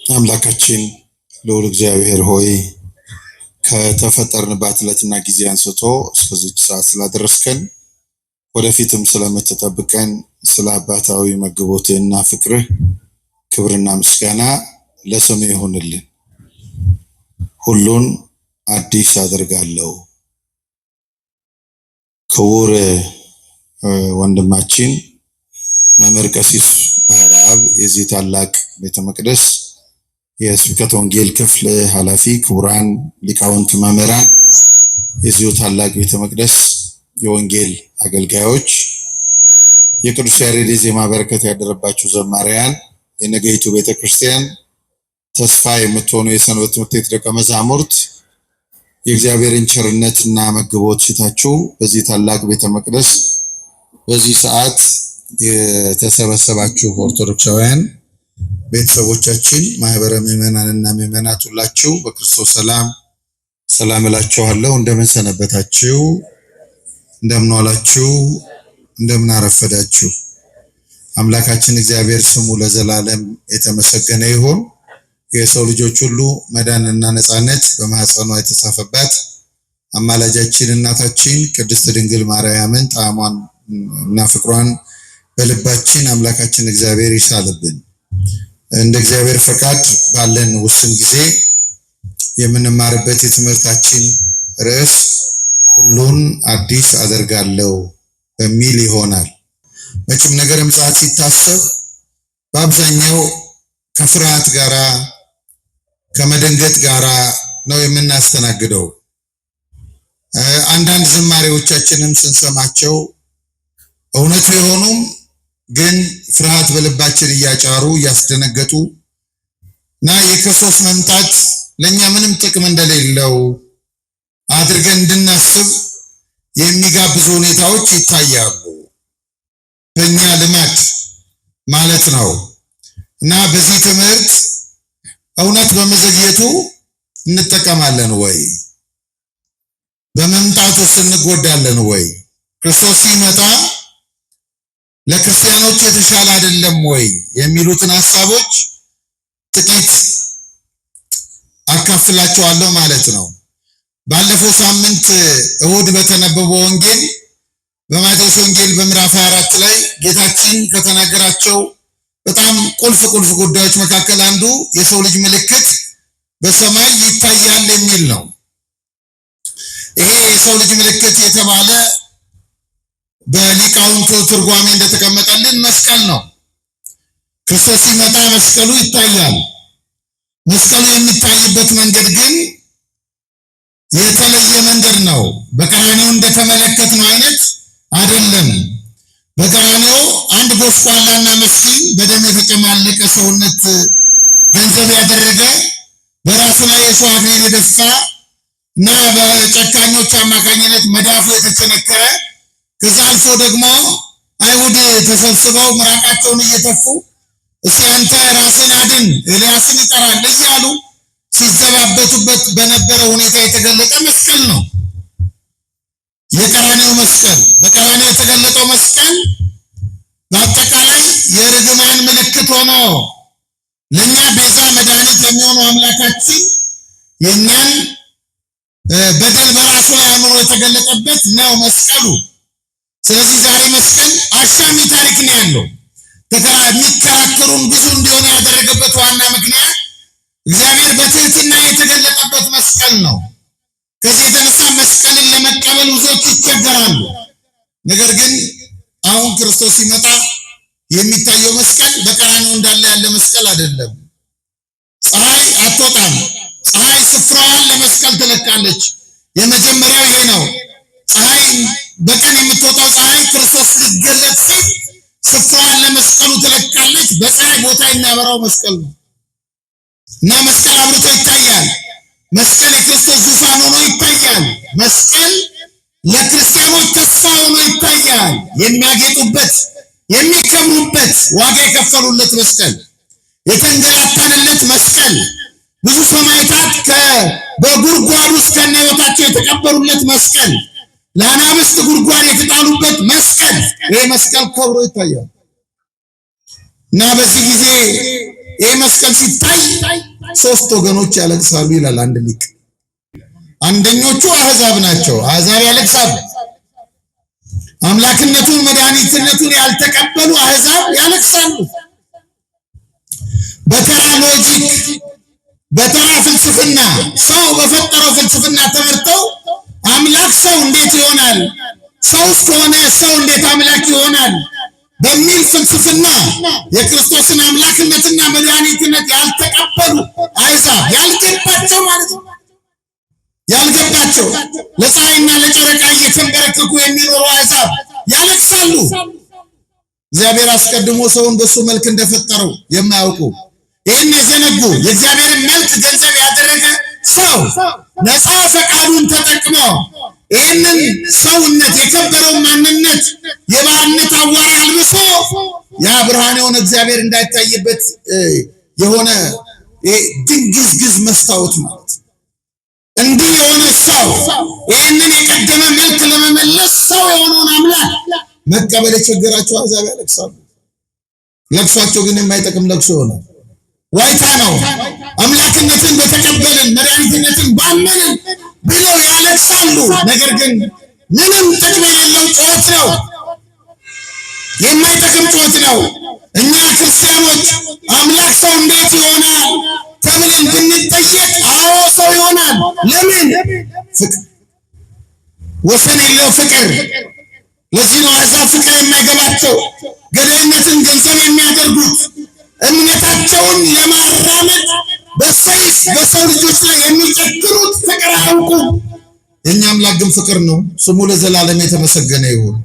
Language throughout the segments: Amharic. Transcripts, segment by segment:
አምላካችን ልዑል እግዚአብሔር ሆይ ከተፈጠርንባት ዕለትና ጊዜ አንስቶ እስከዚች ሰዓት ስላደረስከን ወደፊትም ስለምትጠብቀን ስለ አባታዊ መግቦትህና ፍቅርህ ክብርና ምስጋና ለስምህ ይሁንልን። ሁሉን አዲስ አደርጋለሁ። ክቡር ወንድማችን መምህር ቀሲስ ባህረ አብ የዚህ ታላቅ ቤተ መቅደስ የስብከተ ወንጌል ክፍል ኃላፊ፣ ክቡራን ሊቃውንት መምህራን፣ የዚሁ ታላቅ ቤተ መቅደስ የወንጌል አገልጋዮች፣ የቅዱስ ያሬድ ዜማ በረከት ያደረባችሁ ዘማሪያን፣ የነገይቱ ቤተክርስቲያን ተስፋ የምትሆኑ የሰንበት ትምህርት ቤት ደቀ መዛሙርት የእግዚአብሔርን ቸርነትና መግቦት ሽታችሁ በዚህ ታላቅ ቤተ መቅደስ በዚህ ሰዓት የተሰበሰባችሁ ኦርቶዶክሳውያን ቤተሰቦቻችን፣ ማህበረ ምዕመናንና ምዕመናት ሁላችሁ በክርስቶስ ሰላም እላችኋለሁ። እንደምን ሰነበታችሁ? እንደምን ዋላችሁ? እንደምን አረፈዳችሁ? አምላካችን እግዚአብሔር ስሙ ለዘላለም የተመሰገነ ይሁን። የሰው ልጆች ሁሉ መዳንና ነፃነት በማኅፀኗ የተጻፈባት አማላጃችን እናታችን ቅድስት ድንግል ማርያምን ጣዕሟን እና ፍቅሯን በልባችን አምላካችን እግዚአብሔር ይሳልብን። እንደ እግዚአብሔር ፈቃድ ባለን ውስን ጊዜ የምንማርበት የትምህርታችን ርዕስ ሁሉን አዲስ አደርጋለሁ በሚል ይሆናል። መቼም ነገረ ምጽአት ሲታሰብ በአብዛኛው ከፍርሃት ጋራ ከመደንገጥ ጋራ ነው የምናስተናግደው። አንዳንድ ዝማሬዎቻችንም ስንሰማቸው እውነት የሆኑም ግን ፍርሃት በልባችን እያጫሩ እያስደነገጡ እና የክርስቶስ መምጣት ለኛ ምንም ጥቅም እንደሌለው አድርገን እንድናስብ የሚጋብዙ ሁኔታዎች ይታያሉ። በእኛ ልማድ ማለት ነው። እና በዚህ ትምህርት እውነት በመዘግየቱ እንጠቀማለን ወይ? በመምጣቱስ እንጎዳለን ወይ? ክርስቶስ ሲመጣ ለክርስቲያኖች የተሻለ አይደለም ወይ የሚሉትን ሐሳቦች ጥቂት አካፍላችኋለሁ ማለት ነው። ባለፈው ሳምንት እሁድ በተነበበው ወንጌል በማቴዎስ ወንጌል በምዕራፍ 24 ላይ ጌታችን ከተናገራቸው በጣም ቁልፍ ጉዳዮች መካከል አንዱ የሰው ልጅ ምልክት በሰማይ ይታያል የሚል ነው። ይሄ የሰው ልጅ ምልክት የተባለ በሊቃውንቱ ትርጓሜ እንደተቀመጠልን መስቀል ነው። ክርስቶስ ሲመጣ መስቀሉ ይታያል። መስቀሉ የሚታይበት መንገድ ግን የተለየ መንገድ ነው። በቀራንዮ እንደተመለከትነው አይነት አይደለም። በቀራንዮ አንድ ጎስቋላና ምስኪን በደም የተጨማለቀ ሰውነት ገንዘብ ያደረገ በራሱ ላይ የሾህ አክሊል የደፋ እና በጨካኞች አማካኝነት መዳፉ የተቸነከረ ከዛ አልፎ ደግሞ አይሁድ ተሰብስበው ምራቃቸውን እየተፉ እስቲ አንተ ራስን አድን ኤልያስን ይጠራል እያሉ ሲዘባበቱበት በነበረ ሁኔታ የተገለጠ መስቀል ነው። የቀራንዮ መስቀል፣ በቀራንዮ የተገለጠው መስቀል በአጠቃላይ የርግማን ምልክት ሆኖ ለኛ ቤዛ መድኃኒት የሚሆነው አምላካችን የኛን በደል በራሱ ላይ አምሮ የተገለጠበት ነው መስቀሉ። ስለዚህ ዛሬ መስቀል አሻሚ ታሪክ ነው ያለው። የሚከራከሩን ብዙ እንዲሆን ያደረገበት ዋና ምክንያት እግዚአብሔር በትህትና የተገለጠበት መስቀል ነው። ከዚህ የተነሳ መስቀልን ለመቀበል ብዙዎች ይቸገራሉ። ነገር ግን አሁን ክርስቶስ ሲመጣ የሚታየው መስቀል በቀራንዮ እንዳለ ያለ መስቀል አይደለም። ፀሐይ አትወጣም። ፀሐይ ስፍራዋን ለመስቀል ትለቃለች። የመጀመሪያው ይሄ ነው። ፀሐይ በቀን የምትወጣው ፀሐይ ክርስቶስ ሊገለጥ ሲል ስፍራዋን ለመስቀሉ ትለቃለች። በፀሐይ ቦታ የሚያበራው መስቀል ነው እና መስቀል አብርቶ ይታያል። መስቀል የክርስቶስ ዙፋን ሆኖ ይታያል። መስቀል ለክርስቲያኖች ተስፋ ሆኖ ይታያል። የሚያጌጡበት፣ የሚከብሩበት፣ ዋጋ የከፈሉለት መስቀል፣ የተንገላታንለት መስቀል፣ ብዙ ሰማዕታት በጉድጓድ ውስጥ ከነ ሕይወታቸው የተቀበሩለት መስቀል፣ ለአናብስት ጉድጓድ የተጣሉበት መስቀል፣ ይህ መስቀል ከብሮ ይታያል እና በዚህ ጊዜ ይሄ መስቀል ሲታይ ሶስት ወገኖች ያለቅሳሉ ይላል አንድ ሊቅ። አንደኞቹ አህዛብ ናቸው። አህዛብ ያለቅሳሉ። አምላክነቱን መድኃኒትነቱን ያልተቀበሉ አህዛብ ያለቅሳሉ። በተራ ሎጂክ በተራ ፍልስፍና ሰው በፈጠረው ፍልስፍና ተመርተው አምላክ ሰው እንዴት ይሆናል? ሰው ከሆነ ሰው እንዴት አምላክ ይሆናል? በሚል ፍልስፍና የክርስቶስን አምላክነትና መድኃኒትነት ያልተቀበሉ አህዛብ ያልገባቸው ማለት ነው። ያልገባቸው ለፀሐይና ለጨረቃ እየተንበረከኩ የሚኖሩ አህዛብ ያለቅሳሉ። እግዚአብሔር አስቀድሞ ሰውን በሱ መልክ እንደፈጠረው የማያውቁ ይህን የዘነጉ የእግዚአብሔርን መልክ ገንዘብ ያደረገ ሰው ነፃ ፈቃዱን ተጠቅሞ ይህንን ሰውነት የከበረው ማንነት የባርነት አዋራ አልብሶ ያ ብርሃን የሆነ እግዚአብሔር እንዳይታይበት የሆነ ድንግዝግዝ መስታወት ማለት እንዲህ የሆነ ሰው ይህንን የቀደመ መልክ ለመመለስ ሰው የሆነውን አምላክ መቀበል የቸገራቸው አሕዛብ ያለቅሳሉ። ለቅሷቸው ግን የማይጠቅም ለቅሶ ሆነ። ዋይታ ነው። አምላክነትን በተቀበልን መድኃኒትነትን ባመንን ብለው ያለቅሳሉ። ነገር ግን ምንም ጥቅም የሌለው ጩኸት ነው። የማይጠቅም ጩኸት ነው። እኛ ክርስቲያኖች አምላክ ሰው እንዴት ይሆናል ተብለን ብንጠየቅ፣ አዎ ሰው ይሆናል። ለምን? ፍቅር፣ ወሰን የለው ፍቅር። ለዚህ ነው አሕዛብ ፍቅር የማይገባቸው፣ ገዳይነትን ገንዘብ የሚያደርጉት፣ እምነታቸውን ለማራመድ በሰይፍ በሰው ልጆች ላይ የሚጨክሩት ፍቅር አያውቁም። የእኛ አምላክ ግን ፍቅር ነው። ስሙ ለዘላለም የተመሰገነ ይሁን።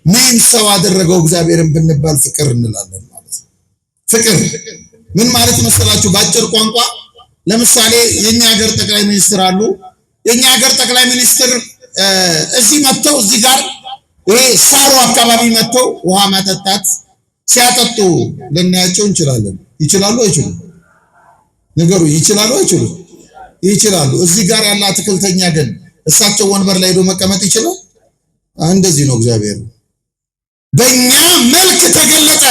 ምን ሰው አደረገው እግዚአብሔርን ብንባል ፍቅር እንላለን ማለት ነው። ፍቅር ምን ማለት መሰላችሁ? በአጭር ቋንቋ ለምሳሌ የኛ ሀገር ጠቅላይ ሚኒስትር አሉ። የኛ ሀገር ጠቅላይ ሚኒስትር እዚህ መጥተው እዚህ ጋር ይሄ ሳሩ አካባቢ መጥተው ውሃ ማጠጣት ሲያጠጡ ልናያቸው እንችላለን። ይችላሉ አይችሉም? ነገሩ ይችላሉ አይችሉም? ይችላሉ። እዚህ ጋር ያለ አትክልተኛ ግን እሳቸው ወንበር ላይ ሄዶ መቀመጥ ይችላል? እንደዚህ ነው እግዚአብሔር። በእኛ መልክ ተገለጠ።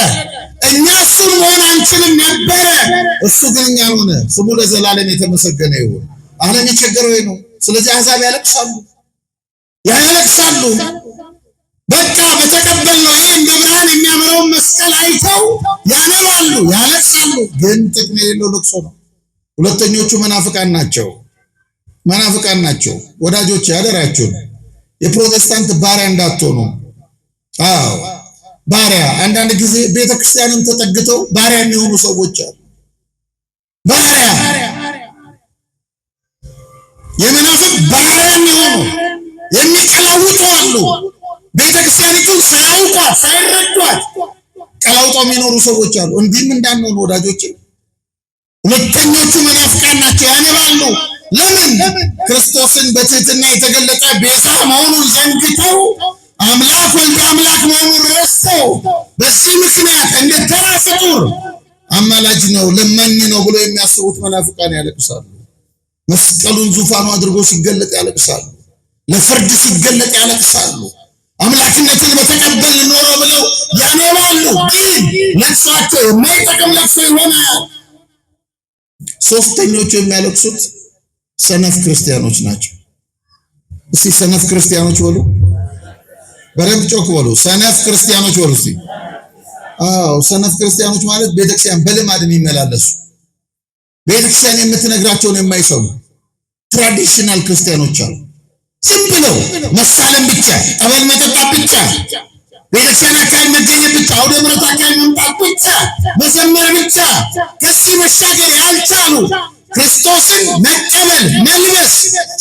እኛ እሱን መሆን አንችልም ነበረ፣ እሱ ግን እኛን ሆነ። ስሙ ለዘላለም የተመሰገነ ይሁን። ዓለም የቸገረው ነው። ስለዚህ አሕዛብ ያለቅሳሉ። በቃ በተቀበልነው ይሄ እንደ ብርሃን የሚያምረውን መስቀል አይተው ያነባሉ፣ ያለቅሳሉ። ግን ጥቅም የሌለው ልቅሶ ነው። ሁለተኞቹ መናፍቃን ናቸው። መናፍቃን ናቸው። ወዳጆች ያደራችሁን የፕሮቴስታንት ባሪያ እንዳትሆኑ። አዎ ባሪያ፣ አንዳንድ ጊዜ ቤተክርስቲያንን ተጠግተው ባሪያ የሚሆኑ ሰዎች አሉ። ባሪያ የመናፍቅ ባሪያ የሚሆኑ የሚቀላውጡ አሉ። ቤተክርስቲያኒቱን ሳያውቋት ሳይረዷት ቀላውጠው የሚኖሩ ሰዎች አሉ። እንዲህም እንዳንሆን ወዳጆች፣ ሁለተኞቹ መናፍቃን ናቸው። ያነባሉ። ለምን? ክርስቶስን በትህትና የተገለጠ ቤዛ መሆኑን ዘንግተው አምላክ ወልደ አምላክ መሆኑን ረስተው በዚህ ምክንያት እንደ ተራ ፍጡር አማላጅ ነው ለማኝ ነው ብሎ የሚያስቡት መናፍቃን ያለቅሳሉ። መስቀሉን ዙፋኑ አድርጎ ሲገለጥ ያለቅሳሉ። ለፍርድ ሲገለጥ ያለቅሳሉ። አምላክነትን በተቀበል ኖሮ ብለው ያነባሉ። ግን ለቅሷቸው የማይጠቅም ለቅሶ ይሆናል። ሶስተኞቹ የሚያለቅሱት ሰነፍ ክርስቲያኖች ናቸው። እስቲ ሰነፍ ክርስቲያኖች በሉ። በደንብ ጮክ በሉ። ሰነፍ ክርስቲያኖች በሉ እስቲ። አዎ ሰነፍ ክርስቲያኖች ማለት ቤተክርስቲያን በልማድ የሚመላለሱ ቤተክርስቲያን የምትነግራቸውን የማይሰሙ ትራዲሽናል ክርስቲያኖች አሉ። ዝም ብለው መሳለም ብቻ፣ ጠበል መጠጣት ብቻ፣ ቤተክርስቲያን አካባቢ መገኘት ብቻ፣ አውደ ምሕረት አካባቢ መምጣት ብቻ፣ መዘመር ብቻ፣ ከዚህ መሻገር ያልቻሉ ክርስቶስን መቀበል፣ መልበስ፣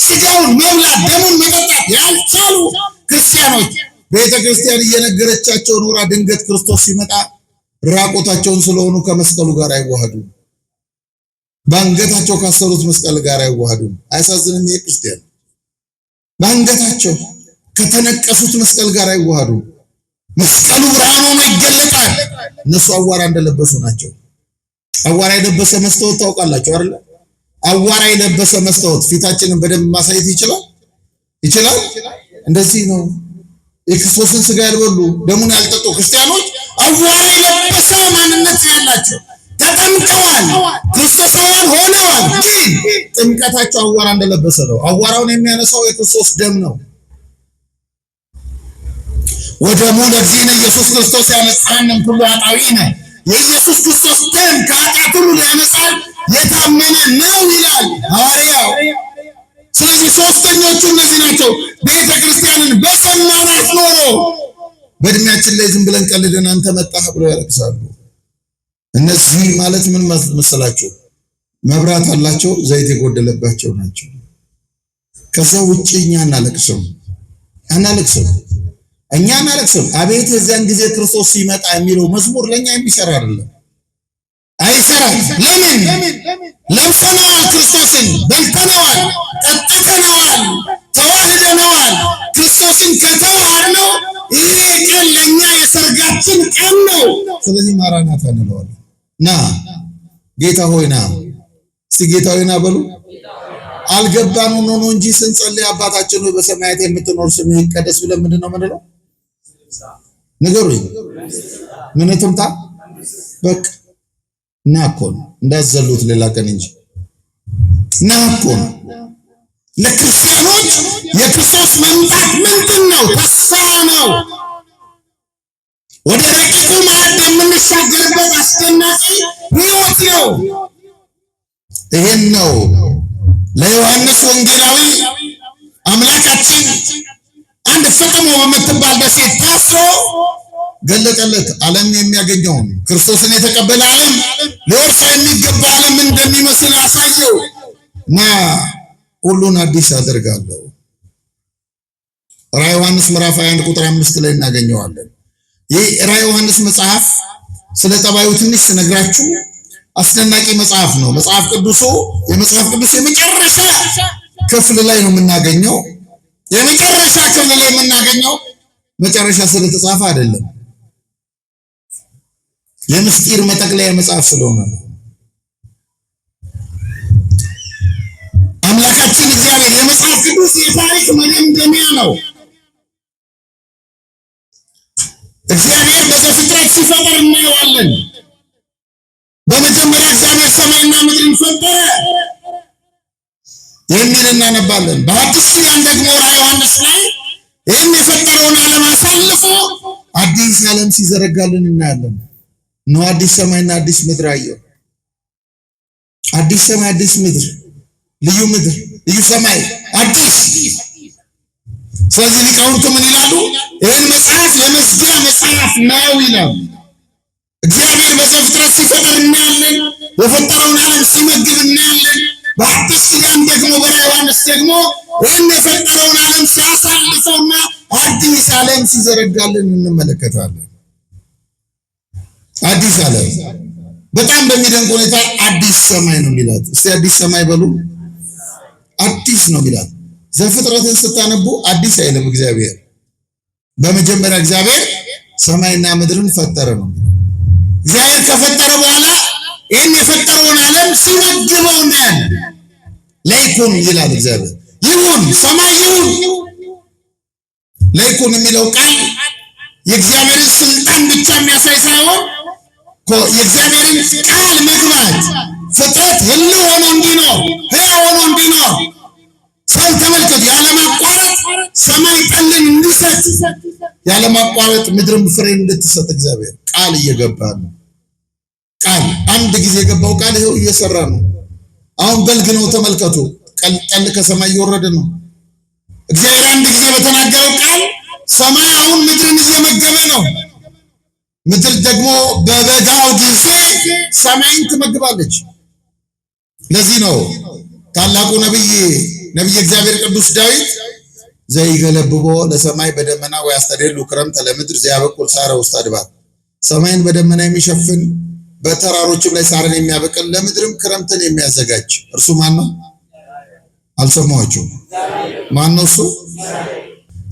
ስጋውን መብላት፣ ደሙን መጠጣት ያልቻሉ ክርስቲያኖች ቤተክርስቲያን እየነገረቻቸው ኑራ ድንገት ክርስቶስ ሲመጣ ራቆታቸውን ስለሆኑ ከመስቀሉ ጋር አይዋሃዱም። በአንገታቸው ካሰሩት መስቀል ጋር አይዋሃዱም። አያሳዝንም? የክርስቲያን በአንገታቸው ከተነቀሱት መስቀል ጋር አይዋሃዱም። መስቀሉ ብርሃን ሆኖ ይገለጣል። እነሱ አዋራ እንደለበሱ ናቸው። አዋራ የለበሰ መስታወት ታውቃላችሁ አይደል? አዋራ የለበሰ መስታወት ፊታችንን በደንብ ማሳየት ይችላል? ይችላል? እንደዚህ ነው። የክርስቶስን ስጋ ያልበሉ ደሙን ያልጠጡ ክርስቲያኖች አዋራ የለበሰ ማንነት ያላቸው፣ ተጠምቀዋል፣ ክርስቶሳውያን ሆነዋል። ግን ጥምቀታቸው አዋራ እንደለበሰ ነው። አዋራውን የሚያነሳው የክርስቶስ ደም ነው። ወደሙ ለእግዚእነ ኢየሱስ ክርስቶስ ያነጻንም ሁሉ ኃጣውኢነ የኢየሱስ ክርስቶስ ደም ከኃጢአት ሁሉ ሊያነጻን የታመነ ነው ይላል ሐዋርያው። ስለዚህ ሶስተኞቹ እነዚህ ናቸው። ቤተ ክርስቲያንን በሰማናት ኖሮ በእድሜያችን ላይ ዝም ብለን ቀልደን አንተ መጣህ ብለው ያለቅሳሉ። እነዚህ ማለት ምን መሰላችሁ? መብራት አላቸው፣ ዘይት የጎደለባቸው ናቸው። ከዛ ውጪ እኛ አናለቅስም። አቤት የዚያን ጊዜ ክርስቶስ ሲመጣ የሚለው መዝሙር ለኛ የሚሰራ አይደለም፣ አይሰራም። ለምን? ለብሰነዋል፣ ክርስቶስን በልተነዋል፣ ጠጥተነዋል፣ ተዋህደነዋል። ክርስቶስን ከተዋህድነው ይሄ ቀን ለኛ የሰርጋችን ቀን ነው። ስለዚህ ማራናታ እንለዋለን። ና ጌታ ሆይ ና። እስቲ ጌታ ሆይ ና በሉ። አልገባንም ነው እንጂ ስንጸልይ አባታችን ሆይ በሰማያት የምትኖር ስምህ ይቀደስ ብለን ምንድነው የምንለው? ንገሩኝ። ምን ትምጣ? በቃ ና እኮ ነው። እንዳዘሉት ሌላ ቀን እንጂ ና እኮ ነው። ለክርስቲያኖች የክርስቶስ መምጣት ምንድን ነው? ተስፋ ነው። ወደ ረቂቁ ማዕድ የምንሻገርበት አስደናቂ ሕይወት ነው። ይሄን ነው ለዮሐንስ ወንጌላዊ አምላካችን አንድ ፍጥሞ በምትባል ደሴት ታስሮ ገለጠለት። ዓለም የሚያገኘውን ክርስቶስን የተቀበለ ዓለም ሊወርሰው የሚገባ ዓለም እንደሚመስል አሳየው እና ሁሉን አዲስ አደርጋለሁ። ራዕየ ዮሐንስ ምዕራፍ 21 ቁጥር 5 ላይ እናገኘዋለን። ይህ ራዕየ ዮሐንስ መጽሐፍ ስለ ጠባዩ ትንሽ ስነግራችሁ አስደናቂ መጽሐፍ ነው። መጽሐፍ ቅዱስ የመጨረሻ ክፍል ላይ ነው የምናገኘው። የመጨረሻ ክፍል ላይ የምናገኘው መጨረሻ ስለተጻፈ አይደለም፣ የምስጢር መጠቅለያ መጽሐፍ ስለሆነ ነው። አምላካችን እግዚአብሔር የመጽሐፍ ቅዱስ የታሪክ መደምደሚያ ነው። እግዚአብሔር በዘፍጥረት ሲፈጥር እናየዋለን። በመጀመሪያ እግዚአብሔር ሰማይና ምድርን ፈጠረ የሚል እናነባለን። በአዲስ ኪዳን ደግሞ ራዕየ ዮሐንስ ላይ ይህን የፈጠረውን ዓለም አሳልፎ አዲስ ዓለም ሲዘረጋልን እናያለን። ነው አዲስ ሰማይና አዲስ ምድር አየሁ። አዲስ ሰማይ፣ አዲስ ምድር፣ ልዩ ምድር፣ ልዩ ሰማይ፣ አዲስ። ስለዚህ ሊቃውንቱ ምን ይላሉ? ይህን መጽሐፍ የመዝጊያ መጽሐፍ ነው ይላሉ። እግዚአብሔር በዘፍጥረት ሲፈጥር እናያለን። የፈጠረውን ዓለም ሲመግብ እናያለን። በአዲስ ኪዳን ደግሞ በራዕየ ዮሐንስ ደግሞ ይህን የፈጠረውን ዓለም ሲያሳልፈውና አዲስ ዓለም ሲዘረጋልን እንመለከታለን። አዲስ ዓለም በጣም በሚደንቅ ሁኔታ አዲስ ሰማይ ነው የሚላት። እስቲ አዲስ ሰማይ በሉ። አዲስ ነው የሚላት። ዘፍጥረትን ስታነቡ አዲስ አይልም እግዚአብሔር። በመጀመሪያ እግዚአብሔር ሰማይና ምድርን ፈጠረ ነው። እግዚአብሔር ከፈጠረ በኋላ ይህን የፈጠረውን ዓለም ሲመግበው እናያለን። ለይኩን ይላል እግዚአብሔር። ይሁን፣ ሰማይ ይሁን። ለይኩን የሚለው ቃል የእግዚአብሔርን ስልጣን ብቻ የሚያሳይ ሳይሆን የእግዚአብሔርን ቃል መግባት፣ ፍጥረት ህልው ሆኖ እንዲኖር፣ ሕያው ሆኖ እንዲኖር ሰው ተመልከቱ። ያለማቋረጥ ሰማይ ጠልን እንዲሰጥ፣ ያለማቋረጥ ምድርም ፍሬ እንድትሰጥ እግዚአብሔር ቃል እየገባ ነው። ቃል አንድ ጊዜ የገባው ቃል ይኸው እየሰራ ነው። አሁን በልግ ነው ተመልከቱ። ጠል ከሰማይ እየወረደ ነው። እግዚአብሔር አንድ ጊዜ በተናገረው ቃል ሰማይ አሁን ምድርን እየመገበ ነው። ምድር ደግሞ በበጋው ጊዜ ሰማይን ትመግባለች። ለዚህ ነው ታላቁ ነብይ እግዚአብሔር ቅዱስ ዳዊት ዘይገለብቦ ለሰማይ በደመና ወያስተደሉ ክረምተ ለምድር ዘያበቁል ሳረ ውስተ አድባር፣ ሰማይን በደመና የሚሸፍን በተራሮችም ላይ ሳርን የሚያበቅል ለምድርም ክረምትን የሚያዘጋጅ እርሱ ማን ነው? አልሰማችሁም? ማን ነው እሱ?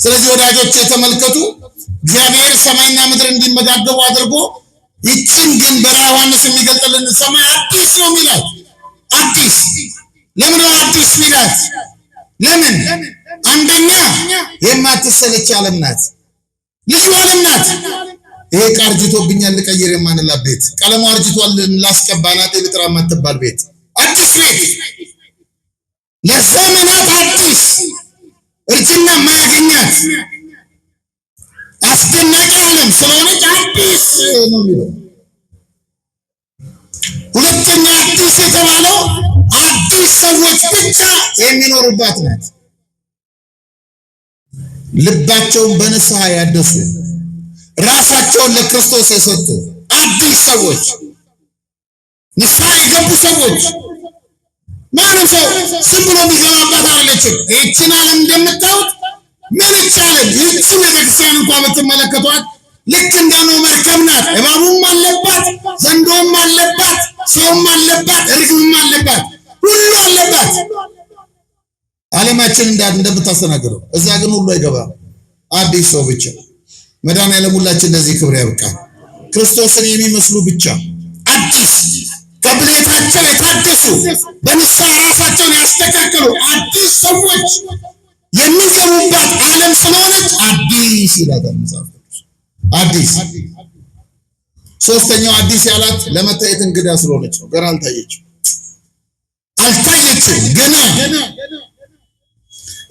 ስለዚህ ወዳጆች ተመልከቱ። እግዚአብሔር ሰማይና ምድር እንዲመጋገቡ አድርጎ ይችን ግን በራዕየ ዮሐንስ የሚገልጥልን ሰማይ አዲስ ነው የሚላት። አዲስ ለምን ነው አዲስ ሚላት? ለምን? አንደኛ የማትሰለች ዓለም ናት። ልዩ ዓለም ናት። ይሄ ቃርጅቶብኛል ልቀይር የማንላት ቤት፣ ቀለሙ አርጅቷል ላስቀባናት ልጥራ የማትባል ቤት፣ አዲስ ቤት ለዘመናት አዲስ እርጅና ማያገኛት አስደናቂ ዓለም ስለሆነች አዲስ ነው የሚለው። ሁለተኛ አዲስ የተባለው አዲስ ሰዎች ብቻ የሚኖሩባት ናት። ልባቸውን በንስሐ ያደሱ ራሳቸውን ለክርስቶስ የሰጡ አዲስ ሰዎች፣ ንስሐ የገቡ ሰዎች። ማንም ሰው ዝም ብሎ የሚገባባት አይደለችም። ይህችን ዓለም እንደምታዩት ምን ይቻላል? ይህችን ቤተክርስቲያን እንኳን ብትመለከቷት ልክ እንደ ኖህ መርከብ ናት። እባቡም አለባት፣ ዘንዶም አለባት፣ ሰውም አለባት፣ ርግብም አለባት፣ ሁሉ አለባት። ዓለማችን እንደምታስተናግደው እዛ ግን ሁሉ አይገባም። አዲስ ሰው ብቻ። መድኃኒዓለም ሁላችን ለዚህ ክብር ያብቃል። ክርስቶስን የሚመስሉ ብቻ አዲስ ከብሌታቸው የታደሱ በንስሐ ራሳቸውን ያስተካከሉ አዲስ ሰዎች የሚገቡባት ዓለም ስለሆነች አዲስ ይላታል መጽሐፍ ቅዱስ። አዲስ ሶስተኛው አዲስ ያላት ለመታየት እንግዳ ስለሆነች ነው። ገና አልታየችም። ገና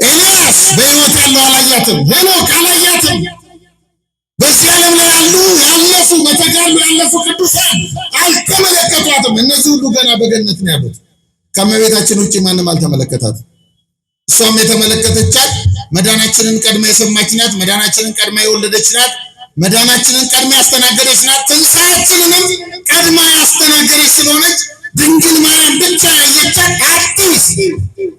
ኤልያስ በሕይወት ያለው አላያትም። ሄኖክ አላያትም። በዚህ ዓለም ላይ ያለፉ በተጋሉ ያለፉ ቅዱሳን አልተመለከቷትም። እነዚህ ሁሉ ገና በገነት ነው ያሉት። ከመቤታችን ውጪ ማንም አልተመለከታትም። እሷም የተመለከተቻት መዳናችንን ቀድማ የሰማች ናት። መዳናችንን ቀድማ የወለደች ናት። መዳናችንን ቀድማ ያስተናገደች ናት። ትንሣኤያችንንም ቀድማ ያስተናገደች ስለሆነች ድንግል ማርያም ብቻ ያየቻት አዲስ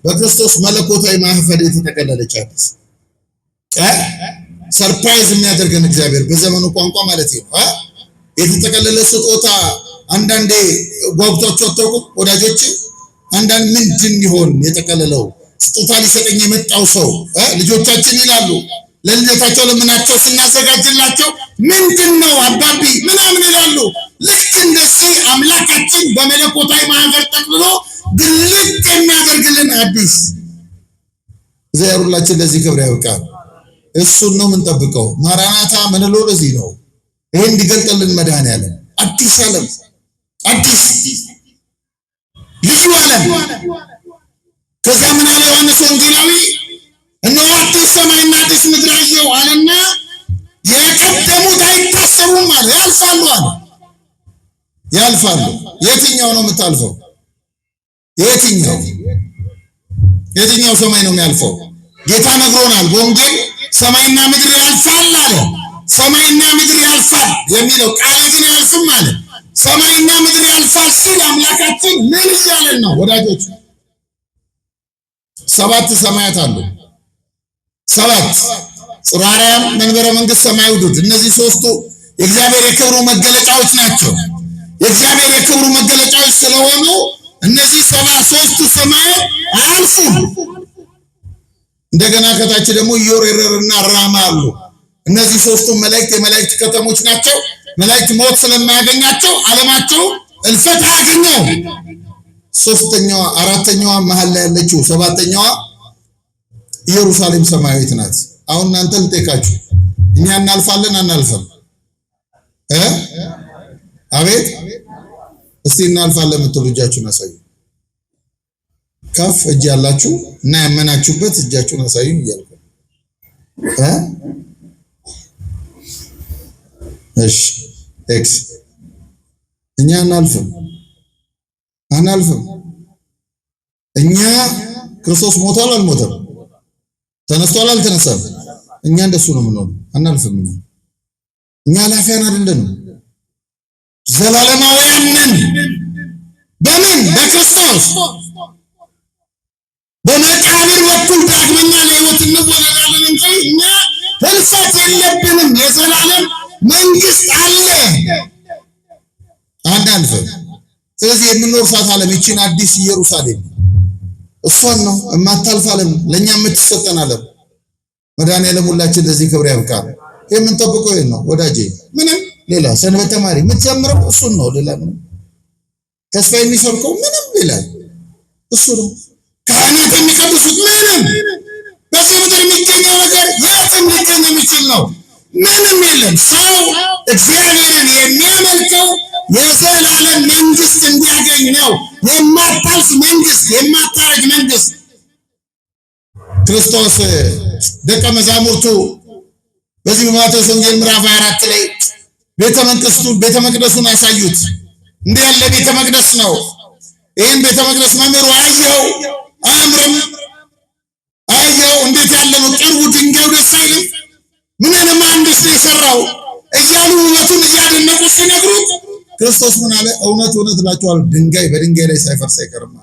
በክርስቶስ መለኮታዊ ማህፈድ የተጠቀለለች አዲስ ሰርፕራይዝ የሚያደርገን እግዚአብሔር በዘመኑ ቋንቋ ማለት ነው። የተጠቀለለ ስጦታ አንዳንዴ ጓጉቷቸው አታውቁም ወዳጆች? አንዳንድ ምንድን ይሆን የጠቀለለው ስጦታ ሊሰጠኝ የመጣው ሰው? ልጆቻችን ይላሉ ለልደታቸው ለምናቸው ስናዘጋጅላቸው ምንድነው አባቢ ምናምን ይላሉ። ልክ እንደዚህ አምላካችን በመለኮታዊ ማህበር ጠቅልሎ ግልጥ የሚያደርግልን አዲስ እግዚአብሔር ሁላችን ለዚህ ክብር ያብቃል። እሱን ነው የምንጠብቀው። ማራናታ ምንለው ለዚህ ነው። ይሄ እንዲገልጥልን መድኃኒዓለም አዲስ ዓለም፣ አዲስ ልዩ ዓለም። ከዛ ምን አለ ዮሐንስ ወንጌላዊ? እነሆ አዲስ ሰማይና አዲስ ምድር አየሁ አለና የቀደሙት አይታሰቡም አለ። ያልፋሉ አለ። ያልፋሉ። የትኛው ነው የምታልፈው? የትኛው ሰማይ ነው የሚያልፈው? ጌታ ነግሮናል በወንጌል ሰማይና ምድር ያልፋል አለ። ሰማይና ምድር ያልፋል የሚለው ቃል ግን አያልፍም አለ። ሰማይና ምድር ያልፋል ሲል አምላካችን ምን እያለን ነው ወዳጆች? 7 ሰማያት አሉ። 7 ጽርሐ አርያም፣ መንበረ መንግስት፣ ሰማይ ውዱድ። እነዚህ ሶስቱ የእግዚአብሔር የክብሩ መገለጫዎች ናቸው። የእግዚአብሔር የክብሩ መገለጫዎች ስለሆኑ እነዚህ 73ቱ ሰማያት አያልፉም። እንደገና ከታች ደግሞ ኢዮሬርና ራማ አሉ። እነዚህ ሶስቱ መላእክት የመላእክት ከተሞች ናቸው። መላእክት ሞት ስለማያገኛቸው ዓለማቸው እልፈት አያገኘው። ሶስተኛዋ አራተኛዋ መሃል ላይ ያለችው 7ኛዋ ኢየሩሳሌም ሰማያዊት ናት። አሁን እናንተ ልጠይቃችሁ፣ እኛ እናልፋለን አናልፈም? አቤት እስቲ እናልፋለን የምትሉ እጃችሁን አሳዩ። ከፍ እጅ ያላችሁ እና ያመናችሁበት እጃችሁን አሳዩ እያልኩ እሺ ኤክስ እኛ አናልፍም። እኛ ክርስቶስ ሞቷል አልሞተም? ተነስቷል አልተነሳም? እኛ እንደሱ ነው የምንሆነው። አናልፍም። እኛ ኃላፊያን አይደለንም፣ ዘላለማውያን ነን። በምን? በክርስቶስ በመቃብር በኩል ዳግመኛ ለሕይወት እንወለዳለን እንጂ እኛ ህልፈት የለብንም። የዘላለም መንግስት አለ፣ አናልፍም። ስለዚህ የምንወርሳት ዓለም ይቺን አዲስ ኢየሩሳሌም እሷን ነው የማታልፍ ዓለም፣ ለእኛ የምትሰጠን ዓለም። መድኃኒዓለም ሁላችን ለዚህ ክብር ያብቃል። የምንጠብቀው ይሄን ነው ወዳጄ። ምንም ሌላ ሰንበት ተማሪ የምትዘምረው እሱን ነው። ሌላ ምንም ተስፋ የሚሰብከው ምንም ሌላ እሱ ነው። ካህናት የሚቀድሱት ምንም በዚህ ምድር የሚገኘው ነገር የትም ሊገኝ የሚችል ነው። ምንም የለም። ሰው እግዚአብሔርን የሚያመልከው የዘላለም መንግስት እንዲያገኝ ነው። የማታልፍ መንግስት፣ የማታረግ መንግስት። ክርስቶስ ደቀ መዛሙርቱ በዚህ በማቴዎስ ወንጌል ምዕራፍ 24 ላይ ቤተ መቅደሱን አሳዩት። እንዲህ ያለ ቤተ መቅደስ ነው። ይህን ቤተ መቅደስ መምህሩ አየው፣ አያምርም? አየው፣ እንዴት ያለ ነው! ጥሩ ድንጋዩ ደስ አይልም? ምን አይነት መሐንዲስ ነው የሰራው እያሉ ውበቱን እያደነቁ ሲነግሩት ክርስቶስ ምን አለ? እውነት እውነት እላችኋለሁ ድንጋይ በድንጋይ ላይ ሳይፈርስ አይቀርም።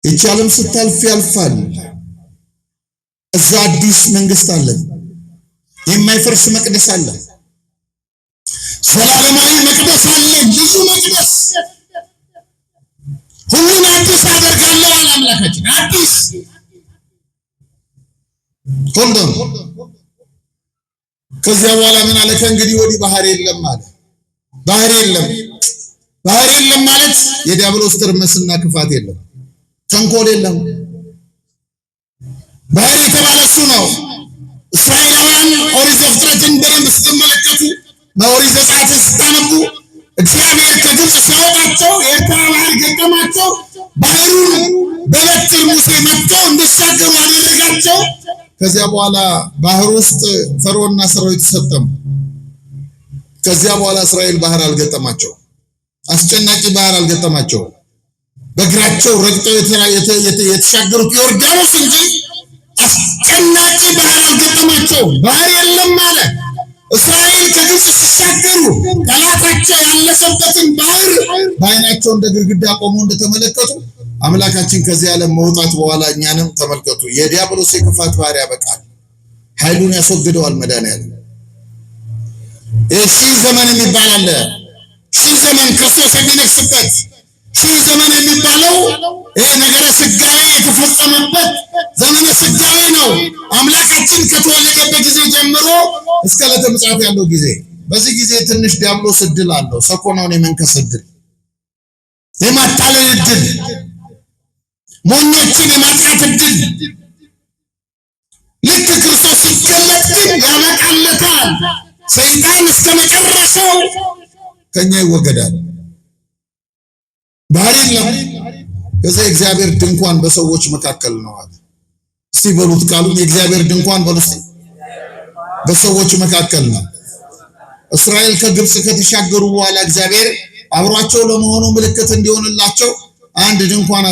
ይህች ዓለም ስታልፍ ያልፋል። እዛ አዲስ መንግስት አለ፣ የማይፈርስ መቅደስ አለ፣ ዘላለማዊ መቅደስ አለ፣ ልዩ መቅደስ። ሁሉን አዲስ አደርጋለሁ አለ አምላካችን። አዲስ ሁሉም። ከዚያ በኋላ ምን አለ? ከእንግዲህ ወዲህ ባህር የለም አለ። ባህር የለም። ባህር የለም ማለት የዲያብሎስ ትርምስና ክፋት የለም፣ ተንኮል የለም። ባህር የተባለ እሱ ነው። እስራኤላውያን ኦሪት ዘፍጥረትን በደንብ ስትመለከቱ፣ ኦሪት ዘጸአትን ስታነቡ እግዚአብሔር ከግብፅ ሲያወጣቸው የኤርትራ ባህር ገጠማቸው። ባህሩን በበትር ሙሴ መጥቶ እንዲሻገሩ አደረጋቸው። ከዚያ በኋላ ባህር ውስጥ ፈርዖንና ሰራዊቱ ሰጠሙ። ከዚያ በኋላ እስራኤል ባህር አልገጠማቸው፣ አስጨናቂ ባህር አልገጠማቸው። በእግራቸው ረግጠው የተሻገሩት ዮርዳኖስ እንጂ አስጨናቂ ባህር አልገጠማቸው። ባህር የለም ማለት እስራኤል ከግብፅ ሲሻገሩ ጠላታቸው ያለፈበትን ባህር በዓይናቸው እንደ ግድግዳ ቆመው እንደተመለከቱ አምላካችን ከዚህ ዓለም መውጣት በኋላ እኛንም ተመልከቱ። የዲያብሎስ የክፋት ባህር ያበቃል፣ ኃይሉን ያስወግደዋል መድኃኒዓለም። ሺህ ዘመን የሚባል አለ። ሺህ ዘመን ክርስቶስ የሚነግስበት ሺህ ዘመን የሚባለው ይሄ ነገረ ስጋዌ የተፈጸመበት ዘመነ ስጋዌ ነው። አምላካችን ከተወለደበት ጊዜ ጀምሮ እስከ ዕለተ ምጽአት ያለው ጊዜ። በዚህ ጊዜ ትንሽ ዲያብሎስ እድል አለው። ሰኮናውን የመንከስ እድል፣ የማታለል እድል፣ ሞኞችን የማጥቃት እድል። ልክ ክርስቶስ ሲገለጥ ግን ያበቃለታል። ሰይጣን እስከ መጨረሻው ከኛ ይወገዳል። ባህር የለም። ከዛ የእግዚአብሔር ድንኳን በሰዎች መካከል ነው አለ። እስቲ በሉት ቃሉን፣ የእግዚአብሔር ድንኳን በሉት። በሰዎች መካከል ነው። እስራኤል ከግብፅ ከተሻገሩ በኋላ እግዚአብሔር አብሯቸው ለመሆኑ ምልክት እንዲሆንላቸው አንድ ድንኳን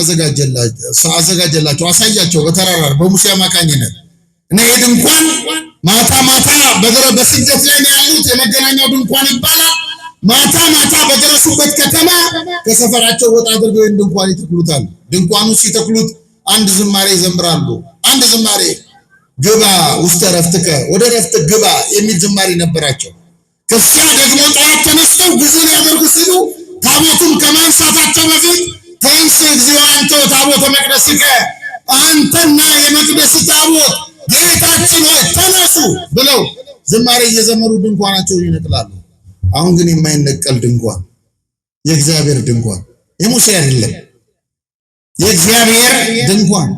አዘጋጀላቸው፣ አሳያቸው በተራራ በሙሴ አማካኝነት። እና ይሄ ድንኳን ማታ ማታ በስደት ላይ ያሉት የመገናኛው ድንኳን ይባላል። ማታ ማታ በደረሱበት ከተማ ከሰፈራቸው ወጣ አድርገው ይህን ድንኳን ይተክሉታል። ድንኳኑ ሲተክሉት አንድ ዝማሬ ይዘምራሉ። አንድ ዝማሬ፣ ግባ ውስተ ረፍትከ፣ ወደ ረፍት ግባ የሚል ዝማሬ ነበራቸው። ከዚያ ደግሞ ጠዋት ተነስተው ጉዞ ሊያደርጉ ሲሉ ታቦቱን ከማንሳታቸው በፊት ተንሥእ እግዚኦ አንተ ታቦተ መቅደስከ፣ አንተና የመቅደስ ታቦት ጌታችን ሆይ ተነሱ ብለው ዝማሬ እየዘመሩ ድንኳናቸውን ይነቅላሉ። አሁን ግን የማይነቀል ድንኳን፣ የእግዚአብሔር ድንኳን፣ የሙሴ አይደለም፣ የእግዚአብሔር ድንኳን፣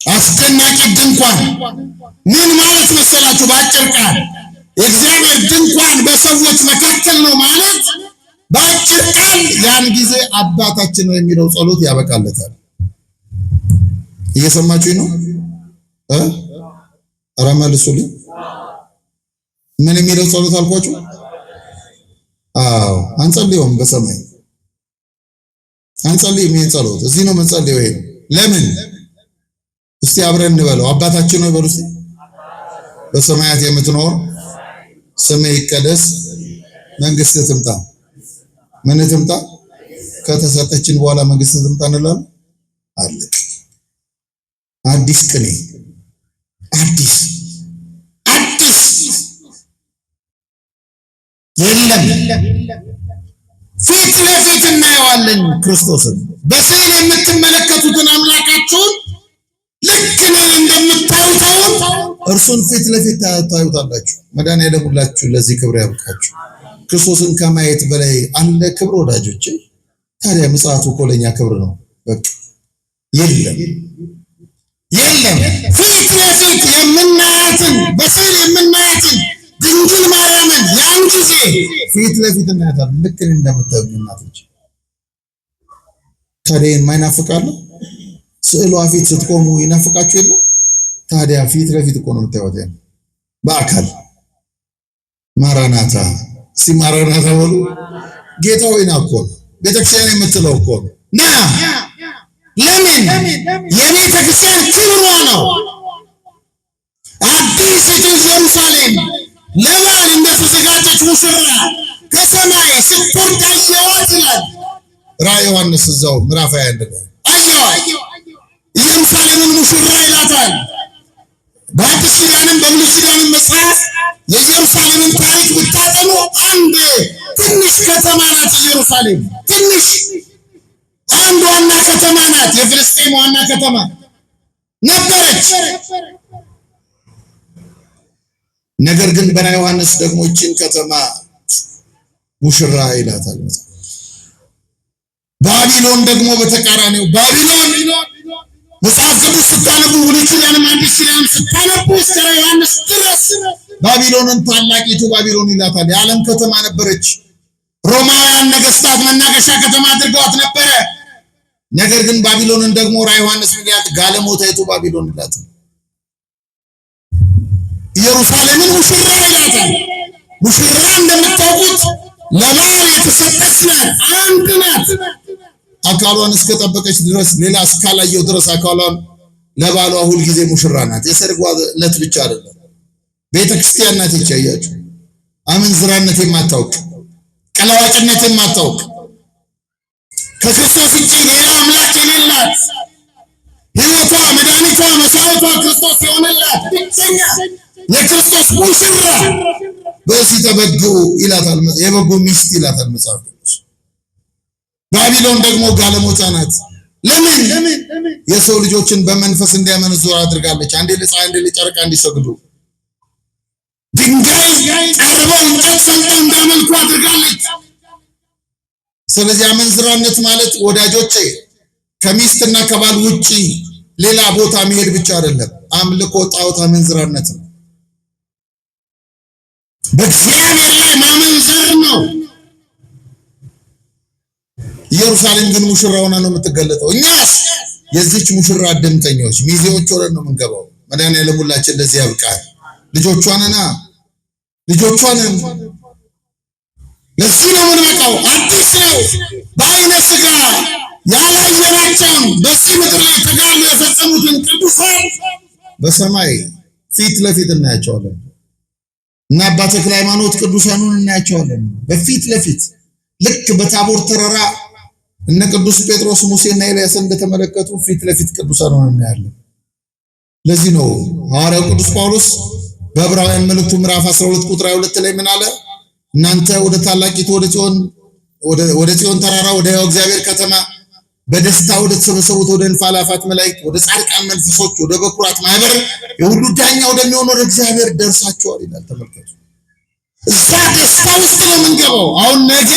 አስደናቂ ድንኳን። ምን ማለት መሰላችሁ? በአጭር ቃል የእግዚአብሔር ድንኳን በሰዎች መካከል ነው ማለት በአጭር ቃል ያን ጊዜ አባታችን ነው የሚለው ጸሎት ያበቃለታል። እየሰማችሁኝ ነው? ኧረ መልሱልኝ። ምን የሚለው ጸሎት አልኳችሁ? አዎ አንጸልየውም፣ በሰማይ አንጸልይም። ይሄን ጸሎት እዚህ ነው የምንጸልየው። ይሄን ለምን? እስቲ አብረን እንበለው። አባታችን ሆይ በሉ እስቲ። በሰማያት የምትኖር ስምህ ይቀደስ፣ መንግስትህ ትምጣ። ምን ትምጣ? ከተሰጠችን በኋላ መንግስትህ ትምጣ እንላለን። አለ አዲስ ቅኔ፣ አዲስ የለም። ፊት ለፊት እናየዋለን ክርስቶስን። በስዕል የምትመለከቱትን አምላካችሁን ልክ ነው እንደምታዩት እርሱን ፊት ለፊት ታዩታላችሁ። መድኃኒዓለም ሁላችሁ ለዚህ ክብር ያብቃችሁ። ክርስቶስን ከማየት በላይ አለ ክብር ወዳጆቼ? ታዲያ ምጽአቱ እኮ ለኛ ክብር ነው። በቃ የለም የለም። ፊት ለፊት የምናያትን በስዕል የምናያትን ድንግል ማርያምን ያን ጊዜ ፊት ለፊት እናያታለን። ልክ እንደምታዩኝ እናቶች ታዲያ የማይናፍቃሉ? ስዕሏ ፊት ስትቆሙ ይናፍቃችሁ የለም? ታዲያ ፊት ለፊት እኮ ነው የምታዩት ያለው በአካል። ማራናታ እስቲ ማራናታ በሉ። ጌታ ሆይ ና እኮ ነው ቤተክርስቲያን የምትለው እኮ ነው። ና ለምን? የቤተክርስቲያን ክብሯ ነው። አዲሲቱ ኢየሩሳሌም ለበዓል እንደተዘጋጀች ሙሽራ ከሰማይ ስትወርድ አየኋት ይላል ራዕየ ዮሐንስ እዛው ምዕራፍ 21 ላይ አየኋት። ኢየሩሳሌምን ሙሽራ ይላታል። በአዲስ ኪዳንም በብሉይ ኪዳንም መጽሐፍ የኢየሩሳሌምን ታሪክ ብታጠኑ አንድ ትንሽ ከተማ ናት ኢየሩሳሌም። ትንሽ አንድ ዋና ከተማ ናት። የፍልስጤም ዋና ከተማ ነበረች። ነገር ግን በራዕየ ዮሐንስ ደግሞ ይህችን ከተማ ሙሽራ ይላታል። ባቢሎን ደግሞ በተቃራኒው ባቢሎን መጽሐፍ ቅዱስ ስታነቡ ብሉይ ኪዳንም አዲስ ኪዳንም ስታነቡ እስከ ዮሐንስ ድረስ ባቢሎንን ታላቂቱ ባቢሎን ይላታል። የዓለም ከተማ ነበረች። ሮማውያን ነገስታት መናገሻ ከተማ አድርገዋት ነበረ። ነገር ግን ባቢሎንን ደግሞ ራዕየ ዮሐንስ ሚሊያት ጋለሞታይቱ ባቢሎን ይላታል። ኢየሩሳሌምን ሙሽራ ይላታል። ሙሽራ እንደምታውቁት ለበዓል የተሰጠች ናት። አንድ ናት። አካሏን እስከጠበቀች ድረስ ሌላ እስካላየው ድረስ አካሏን ለባሏ ሁል ጊዜ ሙሽራ ናት። የሰርጓ ዕለት ብቻ አይደለም። ቤተክርስቲያን ናት። ይቻያችሁ አመንዝራነት የማታውቅ ቀላዋጭነት የማታውቅ ከክርስቶስ ውጪ ሌላ አምላክ የሌላት ሕይወቷ መድኃኒቷ መስዋዕቷ ክርስቶስ የሆነላት ብቸኛ የክርስቶስ ሙሽራ በዚህ ተበጉ ይላታል። የበጉ ሚስት ይላታል መጽሐፍ ቅዱስ። ባቢሎን ደግሞ ጋለሞታ ናት። ለምን? የሰው ልጆችን በመንፈስ እንዲያመነዝሩ አድርጋለች። አንዴ ለፀሐይ አንዴ ለጨረቃ እንዲሰግዱ ድንጋይ ጠርበው እንጨት ሰልጠው እንዲያመልኩ አድርጋለች። ስለዚህ አመንዝራነት ማለት ወዳጆቼ ከሚስትና ከባል ውጪ ሌላ ቦታ መሄድ ብቻ አይደለም። አምልኮ ጣዖት አመንዝራነት ነው። በእግዚአብሔር ላይ ማመንዘር ነው። ኢየሩሳሌም ግን ሙሽራ ሆና ነው የምትገለጠው። እኛስ የዚች ሙሽራ አደምተኞች ሚዜዎች ሆነን ነው የምንገባው። መድኃኒዓለም ሁላችን ለዚህ ያብቃል። ልጆቿንና ልጆቿንን ለዚህ ነው የምንበቃው። አዲስ ነው። በዓይነ ሥጋ ያላየናቸውን በዚህ ምድር ላይ ተጋድሎ የፈጸሙትን ቅዱሳን በሰማይ ፊት ለፊት እናያቸዋለን። እና አባ ተክለ ሃይማኖት ቅዱሳኑን እናያቸዋለን በፊት ለፊት ልክ በታቦር ተራራ እነ ቅዱስ ጴጥሮስ ሙሴና ኤልያስ እንደተመለከቱ ፊት ለፊት ቅዱሳኑን እናያለን። ለዚህ ነው ሐዋርያው ቅዱስ ጳውሎስ በዕብራውያን መልእክቱ ምዕራፍ 12 ቁጥር 22 ላይ ምን አለ? እናንተ ወደ ታላቂቱ ወደ ጽዮን ተራራ ወደ እግዚአብሔር ከተማ በደስታ ወደ ተሰበሰቡት ወደ እልፍ አእላፋት መላእክት ወደ ጻድቃን መንፈሶች ወደ በኩራት ማህበር የሁሉ ዳኛ ወደሚሆን ወደ እግዚአብሔር ደርሳችኋል ይላል። ተመልከቱ። እዛ ደስታ ውስጥ ነው የምንገባው። አሁን ነገ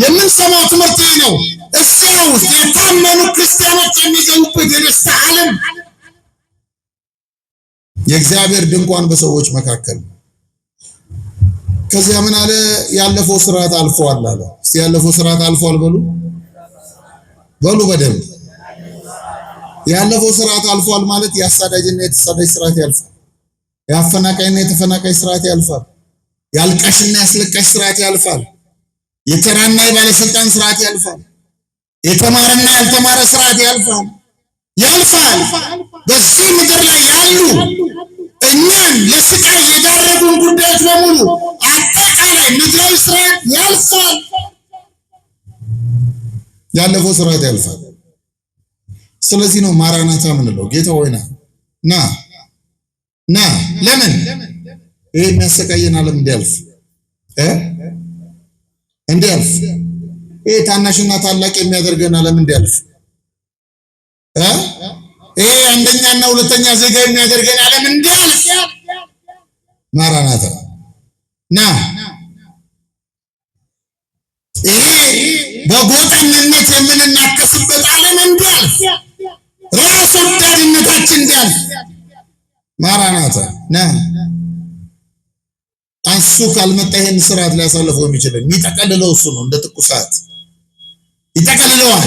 የምንሰማው ትምህርት ነው። እዚያ ውስጥ የታመኑ ክርስቲያኖች የሚገቡበት የደስታ ዓለም የእግዚአብሔር ድንኳን በሰዎች መካከል ነው። ከዚያ ምን አለ? ያለፈው ስርዓት አልፏል አለ። እስቲ ያለፈው ስርዓት አልፏል በሉ በደንብ። ያለፈው ስርዓት አልፏል ማለት የአሳዳጅና የተሳዳጅ ስርዓት ያልፋል። የአፈናቃይና የተፈናቃይ ስርዓት ያልፋል። የአልቃሽና ያስለቃሽ ስርዓት ያልፋል። የተራና የባለስልጣን ስርዓት ያልፋል። የተማረና ያልተማረ ስርዓት ያልፋል። በዚህ ምድር ላይ ያሉ እኛን ለስቃይ የዳረጉን ጉዳዮች በሙሉ አጠቃላይ ምድራዊ ስርዓት ያልፋል። ያለፈው ስርዓት ያልፋል። ስለዚህ ነው ማራናታ ምንለው። ጌታ ሆይ ና ለምን ይሄ የሚያሰቃየን ዓለም እንዲያልፍ ይሄ ታናሽና ታላቅ የሚያደርገን ዓለም እንዲያልፍ ይሄ አንደኛና ሁለተኛ ዜጋ የሚያደርገን ዓለም እንዲያልፍ ማራናታ ና። ይሄ በጎጠኝነት የምንናከስበት ዓለም እንዲያልፍ ራስ ወዳድነታችን ማራናታ ና አንሱ ካልመጣ ይሄን ስርዓት ሊያሳልፈው የሚችል የሚጠቀልለው እሱ ነው። እንደ ትኩሳት ይጠቀልለዋል፣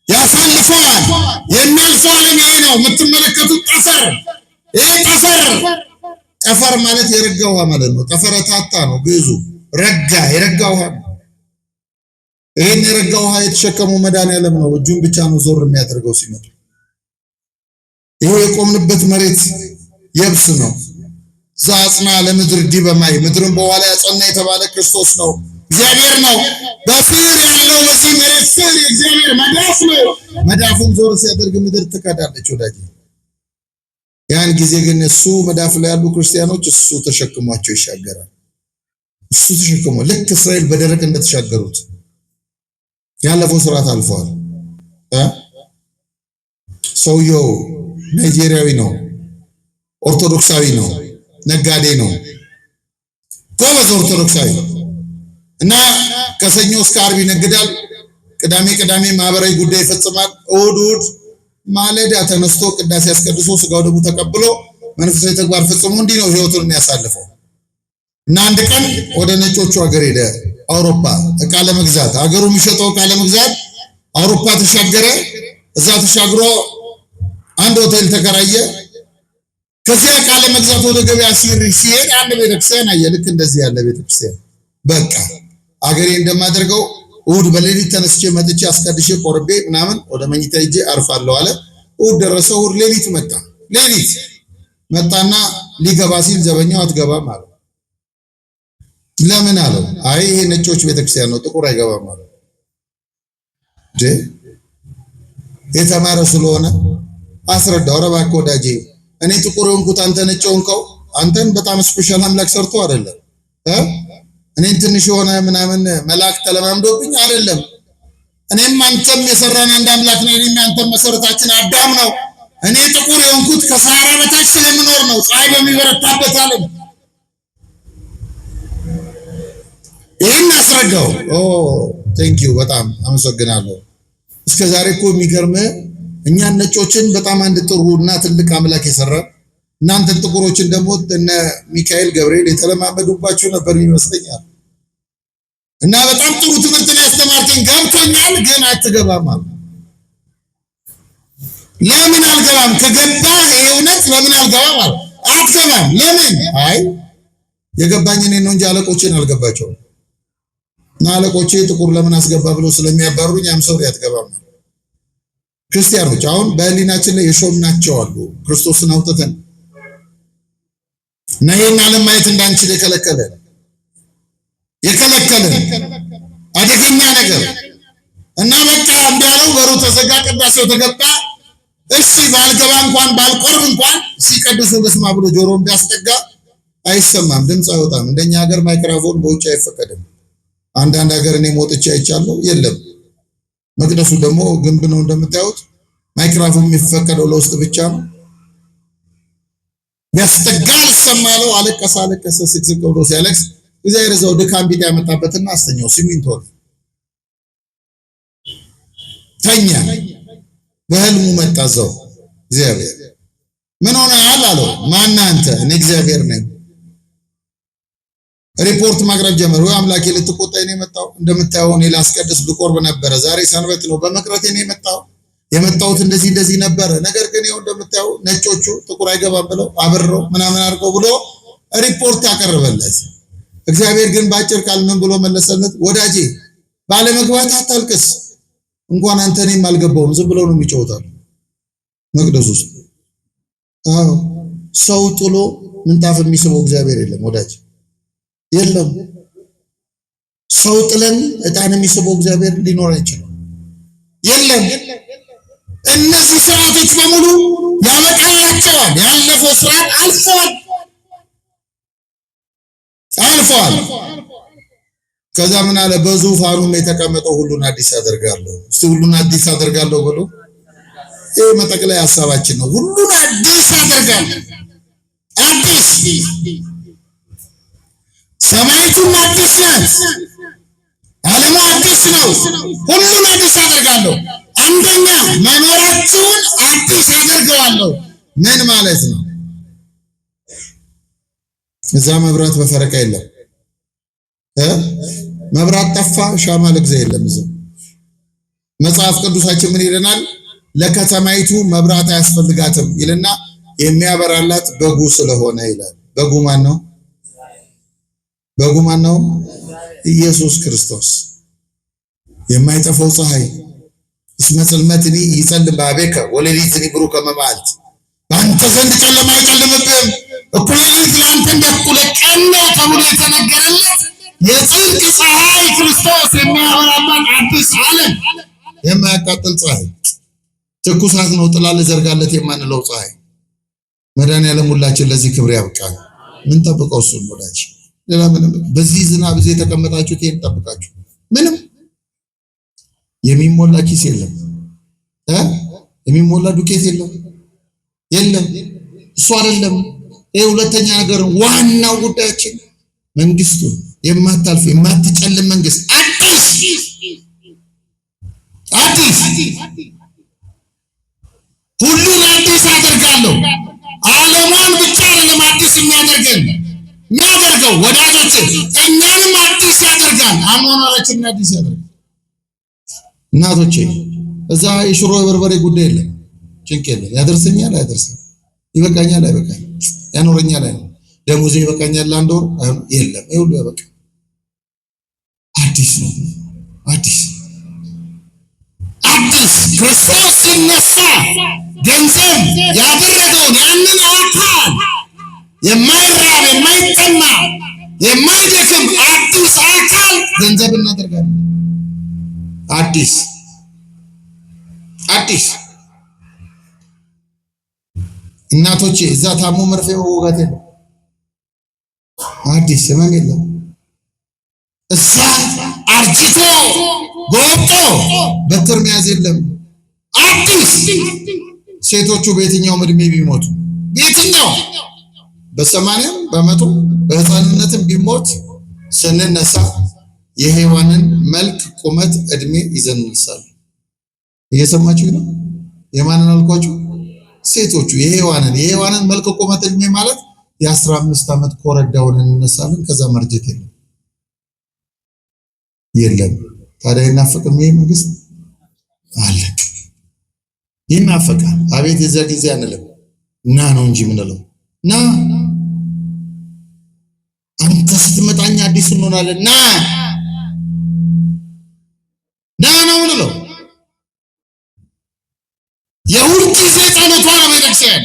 ያሳልፈዋል። የሚያልፈው ዓለም ይሄ ነው የምትመለከቱት ጠፈር። ይሄ ጠፈር ማለት የረጋ ውሃ ማለት ነው። ጠፈረታታ ነው ግዙ ረጋ፣ የረጋ ውሃ። ይሄን የረጋ ውሃ የተሸከመው መድኃኒዓለም ነው። እጁን ብቻ ነው ዞር የሚያደርገው ሲመጣ። ይሄ የቆምንበት መሬት የብስ ነው። ዛጽና ለምድር ዲበማይ ምድርን በኋላ ያጸና የተባለ ክርስቶስ ነው፣ እግዚአብሔር ነው። በስር ያለው በዚህ መሬት ስር የእግዚአብሔር መዳፍ ነው። መዳፉን ዞር ሲያደርግ ምድር ትከዳለች ወዳጅ። ያን ጊዜ ግን እሱ መዳፍ ላይ ያሉ ክርስቲያኖች እሱ ተሸክሟቸው ይሻገራል። እሱ ተሸክሞ ልክ እስራኤል በደረቅ እንደተሻገሩት ያለፈው ስርዓት አልፈዋል። ሰውየው ናይጄሪያዊ ነው፣ ኦርቶዶክሳዊ ነው፣ ነጋዴ ነው፣ ጎበዝ ኦርቶዶክሳዊ እና ከሰኞ እስከ ዓርብ ይነግዳል። ቅዳሜ ማህበራዊ ጉዳይ ይፈጽማል። እሑድ ማለዳ ተነስቶ ቅዳሴ አስቀድሶ ስጋው ደሙ ተቀብሎ መንፈሳዊ ተግባር ፈጽሞ እንዲህ ነው ህይወቱን የሚያሳልፈው። እና አንድ ቀን ወደ ነጮቹ ሀገር ሄደ፣ አውሮፓ እቃ ለመግዛት። ሀገሩ የሚሸጠው እቃ ለመግዛት አውሮፓ ተሻገረ። እዛ ተሻግሮ አንድ ሆቴል ተከራየ። ከዚያ እቃ ለመግዛት ወደ ገበያ ሲሄድ አንድ ቤተክርስቲያን አየ። ልክ እንደዚህ ያለ ቤተክርስቲያን በቃ አገሬ እንደማደርገው እሑድ በሌሊት ተነስቼ መጥቼ አስቀድሼ ቆርቤ ምናምን ወደ መኝታ ሄጄ አርፋለሁ አለ። እሑድ ደረሰ። እሑድ ሌሊት መጣና ሊገባ ሲል ዘበኛው አትገባም አለው። ለምን አለው። አይ ይሄ ነጮች ቤተክርስቲያን ነው ጥቁር አይገባም አለው። የተማረ ስለሆነ አስረዳው። ኧረ እባክህ ወዳጄ እኔ ጥቁር ሆንኩት አንተ ነጭ ሆንከው አንተን በጣም ስፔሻል አምላክ ሰርቶ አይደለም እኔን ትንሽ የሆነ ምናምን መልአክ ተለማምዶብኝ አይደለም። እኔም አንተም የሰራን አንድ አምላክ ነው። እኔም አንተም መሰረታችን አዳም ነው። እኔ ጥቁር የሆንኩት ከሰሃራ በታች ስለምኖር ነው፣ ፀሐይ በሚበረታበት ዓለም። ይህን አስረዳው። ቴንኪዩ በጣም አመሰግናለሁ። እስከ ዛሬ እኮ የሚገርም እኛን ነጮችን በጣም አንድ ጥሩና ትልቅ አምላክ የሰራ እናንተን ጥቁሮችን ደግሞ እነ ሚካኤል ገብርኤል የተለማመዱባችሁ ነበር ይመስለኛል። እና በጣም ጥሩ ትምህርት ነው ያስተማርከኝ፣ ገብቶኛል፣ ግን አትገባም አሉ። ለምን አልገባም? ከገባህ እውነት ለምን አልገባም አሉ። አትገባም። ለምን? አይ የገባኝ እኔ ነው እንጂ አለቆቼን አልገባቸውም። እና አለቆቼ ጥቁር ለምን አስገባ ብሎ ስለሚያባሩኝ አምሰው አትገባም አሉ። ክርስቲያኖች አሁን በህሊናችን ላይ የሾምናቸው አሉ ክርስቶስን አውጥተን እና ይሄን ዓለም ማየት እንዳንችል የከለከለን አደገኛ ነገር እና በቃ እንዳለው በሩ ተዘጋ፣ ቅዳሴው ተገባ። እሺ ባልገባ እንኳን ባልቆርብ እንኳን ሲቀድሱ ልስማ ብሎ ጆሮን ቢያስጠጋ አይሰማም፣ ድምፅ አይወጣም። እንደኛ ሀገር ማይክሮፎን በውጭ አይፈቀድም። አንዳንድ ሀገር እኔ ሞጥቼ አይቻለሁ፣ የለም። መቅደሱ ደግሞ ግንብ ነው እንደምታዩት። ማይክሮፎን የሚፈቀደው ለውስጥ ብቻ ነው። ቢያስጠጋ አልሰማለው። አለቀሰ ስቅስቅ ብሎ ሲያለቅስ እግዚአብሔር እዛው ድካም ቢጤ ያመጣበትና አስተኛው። ሲሚንቶ ተኛ። በህልሙ መጣ እዛው እግዚአብሔር። ምን ሆነሃል አለው። ማን አንተ? እኔ እግዚአብሔር ነኝ። ሪፖርት ማቅረብ ጀመረ። ወይ አምላኬ ልትቆጣኝ ነው የመጣው? እንደምታየው እኔ ላስቀድስ ብቆርብ ነበረ። ዛሬ ሰንበት ነው፣ በመቅረቴ ነው የመጣሁት እንደዚህ ነበረ። ነገር ግን ይኸው እንደምታየው ነጮቹ ጥቁር አይገባም ብለው አብረው ምናምን አድርገው ብሎ ሪፖርት አቀረበለት። እግዚአብሔር ግን ባጭር ቃል ምን ብሎ መለሰለት? ወዳጄ ባለመግባት አታልቅስ፣ እንኳን አንተ እኔም አልገባውም። ዝም ብለው ነው የሚጮውታል መቅደስ ውስጥ። አዎ ሰው ጥሎ ምንጣፍ የሚስበው እግዚአብሔር የለም ወዳጅ፣ የለም። ሰው ጥለን ዕጣን የሚስበው እግዚአብሔር ሊኖር አይችልም፣ የለም። እነዚህ ስርዓቶች በሙሉ ያበቃላቸዋል። ያለፈው ስርዓት አልፈዋል። ከዛ ምን አለ? በዙፋኑም የተቀመጠው ሁሉን አዲስ አደርጋለሁ። እስቲ ሁሉን አዲስ አደርጋለሁ ብሎ ይሄ መጠቅለያ ሐሳባችን ነው። ሁሉን አዲስ አደርጋለሁ። አዲስ ሰማይቱም አዲስ ናት፣ ዓለሙ አዲስ ነው። ሁሉን አዲስ አደርጋለሁ። አንደኛ መኖራችሁን አዲስ አደርገዋለሁ። ምን ማለት ነው? እዛ መብራት በፈረቃ የለም። መብራት ጠፋ ሻማ ለግዛ የለም። እዛ መጽሐፍ ቅዱሳችን ምን ይለናል? ለከተማይቱ መብራት አያስፈልጋትም ይልና የሚያበራላት በጉ ስለሆነ ይላል። በጉ ማን ነው? በጉ ማን ነው? ኢየሱስ ክርስቶስ። የማይጠፋው ፀሐይ እስመ ጽልመትኒ ይጸልም በአቤከ ወሌሊትኒ ብሩከ መዓልት፣ በአንተ ዘንድ ጨለማ አይጨልምብህም፣ እኩለ ሌሊት ለአንተ እንደ እኩለ ቀን ነው ተብሎ የተነገረለት የጽድቅ ፀሐይ ክርስቶስ የሚያበራባት አዲስ ዓለም፣ የማያቃጥል ፀሐይ፣ ትኩሳት ነው ጥላ ልዘርጋለት የማንለው ፀሐይ መድኃኒዓለም ሁላችን ለዚህ ክብር ያብቃል። ምን ጠብቀው እሱን ወዳጅ፣ ሌላ ምንም። በዚህ ዝናብ እዚህ የተቀመጣችሁት ይሄን ጠብቃችሁ ምንም የሚሞላ ኪስ የለም፣ የሚሞላ ዱቄት የለም። እሱ አይደለም። ይሄ ሁለተኛ ነገር፣ ዋናው ጉዳያችን መንግስቱ የማታልፍ የማትጨልም መንግስት አዲስ ሁሉን አዲስ አደርጋለሁ። ዓለሟን ብቻ አይደለም አዲስ የሚያደርገው ወዳጆች፣ እኛንም አዲስ ያደርጋል። አኗኗራችንን አዲስ ያደርጋል። እናቶቼ እዛ የሽሮ በርበሬ ጉዳይ የለም፣ ጭንቅ የለም። ያደርሰኛል አያደርሰኝ፣ ይበቃኛል አይበቃኝ፣ ያኖረኛል አይኖር፣ ደሞዜ ይበቃኛል ለአንድ ወር የለም። ይሄ ሁሉ ያበቃ አዲስ ነው። አዲስ ክርስቶስ ሲነሳ ገንዘብ ያደረገውን ያንን አካል የማይራብ የማይጠማ የማይደክም አዲስ አካል ገንዘብ እናደርጋለን። አዲስ እናቶቼ እዛ ታሞ መርፌ መወጋት የለም፣ አዲስ ህመም የለም። እዛ አርጅቶ ጎብጦ በትር መያዝ የለም። አዲስ ሴቶቹ በየትኛው እድሜ ቢሞቱ በየትኛው በ80 በመቶ በህፃንነትም ቢሞት ስንነሳ የሔዋንን መልክ ቁመት እድሜ ይዘን እንነሳለን። እየሰማችሁ ነው? የማንን አልኳችሁ? ሴቶቹ የሔዋንን መልክ ቁመት እድሜ ማለት የ15 ዓመት ኮረዳውን እንነሳለን። ከዛ መርጀት የለም። ታዲያ ይናፈቅም ይሄ መንግስት አለ። ይናፈቃል። አቤት የዛ ጊዜ አንልም፣ ና ነው እንጂ ምንለው። ና አንተ ስትመጣኛ አዲስ እንሆናለን። ና ነው ምንለው። የሁል ጊዜ ጸሎቷ ነው ቤተክርስቲያን።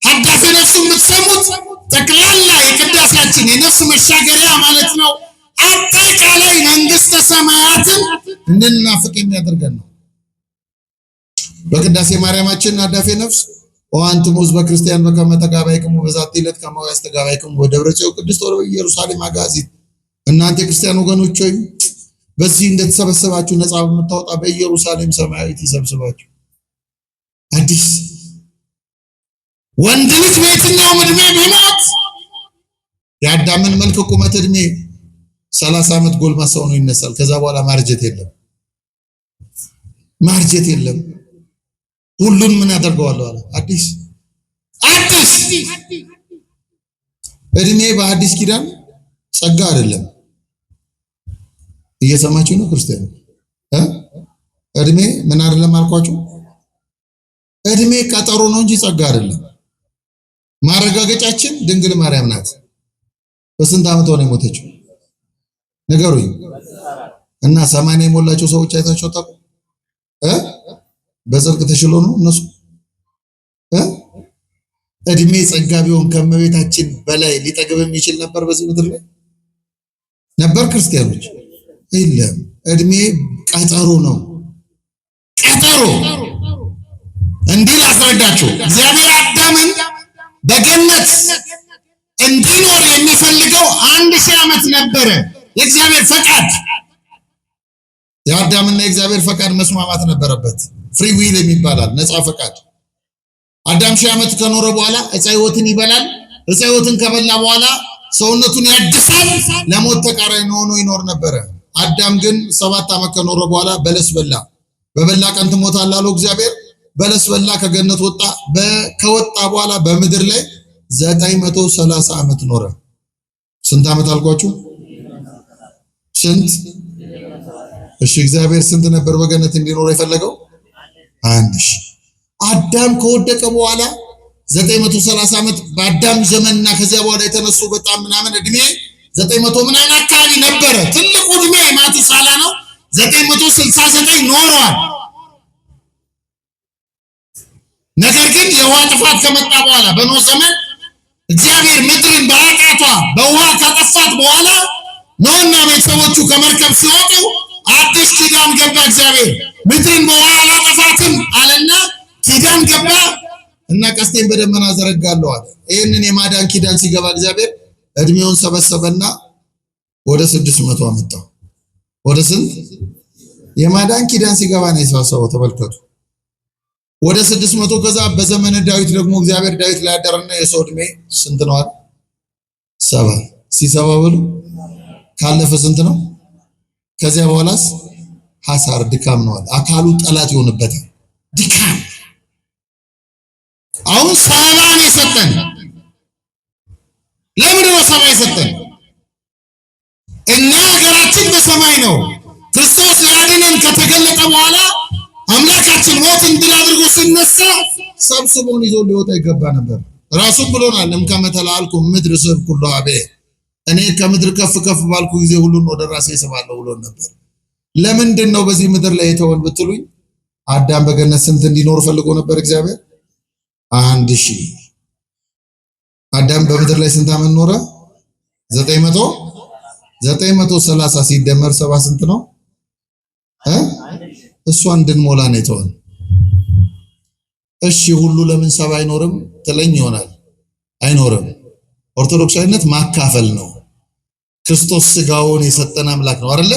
ሀዳሴ ነፍስ የምትሰሙት ጠቅላላ የቅዳሴያችን የነፍስ መሻገሪያ ማለት ነው። አጠቃላይ መንግስተ ሰማያትን እንድንናፍቅ የሚያደርገን ነው። በቅዳሴ ማርያማችን አዳፌ ነፍስ ወአንትሙ ሕዝበ ክርስቲያን በከመ ተጋባይክሙ በዛቲ ዕለት ከማሁ ያስተጋባይክሙ ወደብረ ጽዮን ቅድስት ወኢየሩሳሌም አጋዚት። እናንተ የክርስቲያን ወገኖች ሆይ በዚህ እንደተሰበሰባችሁ ነፃ በምታወጣ በኢየሩሳሌም ሰማያዊት ይሰብስባችሁ። አዲስ ወንድ ልጅ በየትኛውም ዕድሜ ቢሞት የአዳምን መልክ ቁመት ዕድሜ 30 ዓመት ጎልማሳ ሆኖ ይነሳል። ከዛ በኋላ ማርጀት የለም። ሁሉን ምን አደርገዋለሁ አለ። አዲስ እድሜ በአዲስ ኪዳን ጸጋ አይደለም። እየሰማችሁ ነው ክርስቲያን? እድሜ ምን አይደለም አልኳችሁ? እድሜ ቀጠሮ ነው እንጂ ጸጋ አይደለም። ማረጋገጫችን ድንግል ማርያም ናት። በስንት ዓመት ሆነ የሞተችው? ንገሩኝ። እና 80 የሞላቸው ሰዎች አይታችሁ ታውቁ? በጽድቅ ተሽሎ ነው እነሱ። እድሜ ጸጋ ቢሆን ከመቤታችን በላይ ሊጠግብ የሚችል ነበር በዚህ ምድር ላይ ነበር? ክርስቲያኖች የለም። እድሜ ቀጠሮ ነው። ቀጠሮ እንዲህ ላስረዳችሁ። እግዚአብሔር አዳምን በገነት እንዲኖር የሚፈልገው 1000 ዓመት ነበረ። የእግዚአብሔር ፈቃድ፣ የአዳምና የእግዚአብሔር ፈቃድ መስማማት ነበረበት። ፍሪ ዊል የሚባላል ነፃ ፈቃድ። አዳም 1000 ዓመት ከኖረ በኋላ ዕፀ ሕይወትን ይበላል። ዕፀ ሕይወትን ከበላ በኋላ ሰውነቱን ያድሳል። ለሞት ተቃራኒ ሆኖ ይኖር ነበረ። አዳም ግን 7 ዓመት ከኖረ በኋላ በለስ በላ። በበላ ቀን ትሞታለህ አለው እግዚአብሔር። በለስ በላ፣ ከገነት ወጣ። ከወጣ በኋላ በምድር ላይ 930 ዓመት ኖረ። ስንት ዓመት አልኳችሁ? ስንት? እሺ እግዚአብሔር ስንት ነበር በገነት እንዲኖር የፈለገው? 1000። አዳም ከወደቀ በኋላ 930 ዓመት በአዳም ዘመንና ከዚያ በኋላ የተነሱ በጣም ምናምን እድሜ 900 ምናምን አካባቢ ነበረ። ትልቁ እድሜ ማቱሳላ ነው። 969 ኖሯል። ነገር ግን የውሃ ጥፋት ከመጣ በኋላ በኖህ ዘመን እግዚአብሔር ምድርን በኃጢአቷ በውሃ ካጠፋት በኋላ ኖህና ቤተሰቦቹ ከመርከብ ሲወጡ አዲስ ኪዳን ገባ። እግዚአብሔር ምድርን በውሃ አላጠፋትም አለና ኪዳን ገባ እና ቀስቴን በደመና ዘረጋለሁ አለ። ይህንን የማዳን ኪዳን ሲገባ እግዚአብሔር እድሜውን ሰበሰበና ወደ 600 አመጣው። ወደ ስንት? የማዳን ኪዳን ሲገባ ነው የሰበሰበው። ተመልከቱ፣ ወደ 600። ከዛ በዘመነ ዳዊት ደግሞ እግዚአብሔር ዳዊት ላይ አደረና የሰው እድሜ ስንት ነው አለ? 70። ሲሰባ ብሉ ካለፈ ስንት ነው? ከዚያ በኋላስ ሐሳር ድካም ነው አለ። አካሉ ጠላት ይሆንበታል። ድካም። አሁን 70 ነው የሰጠን። ለምንድን ነው 70 የሰጠን? እኛ ሀገራችን በሰማይ ነው። ክርስቶስ ሊያድነን ከተገለጠ በኋላ አምላካችን ሞትን ድል አድርጎ ሲነሳ ሰብስቦን ይዞ ሊወጣ ይገባ ነበር። ራሱም ብሎናል፣ እምከመ ተለአልኩ ምድር ስብ ኩሎ ሀቤ፣ እኔ ከምድር ከፍ ከፍ ባልኩ ጊዜ ሁሉን ወደ ራሴ ስባለሁ ብሎን ነበር። ለምንድን ነው በዚህ ምድር ላይ የተወን ብትሉኝ፣ አዳም በገነት ስንት እንዲኖር ፈልጎ ነበር እግዚአብሔር? 1000። አዳም በምድር ላይ ስንት ዓመት ኖረ? 930 ሲደመር 70 ስንት ነው? እሷን እንድንሞላ ነው የተወን። እሺ ሁሉ ለምን 70 አይኖርም ትለኝ ይሆናል። አይኖርም። ኦርቶዶክሳዊነት ማካፈል ነው። ክርስቶስ ስጋውን የሰጠን አምላክ ነው አይደለ?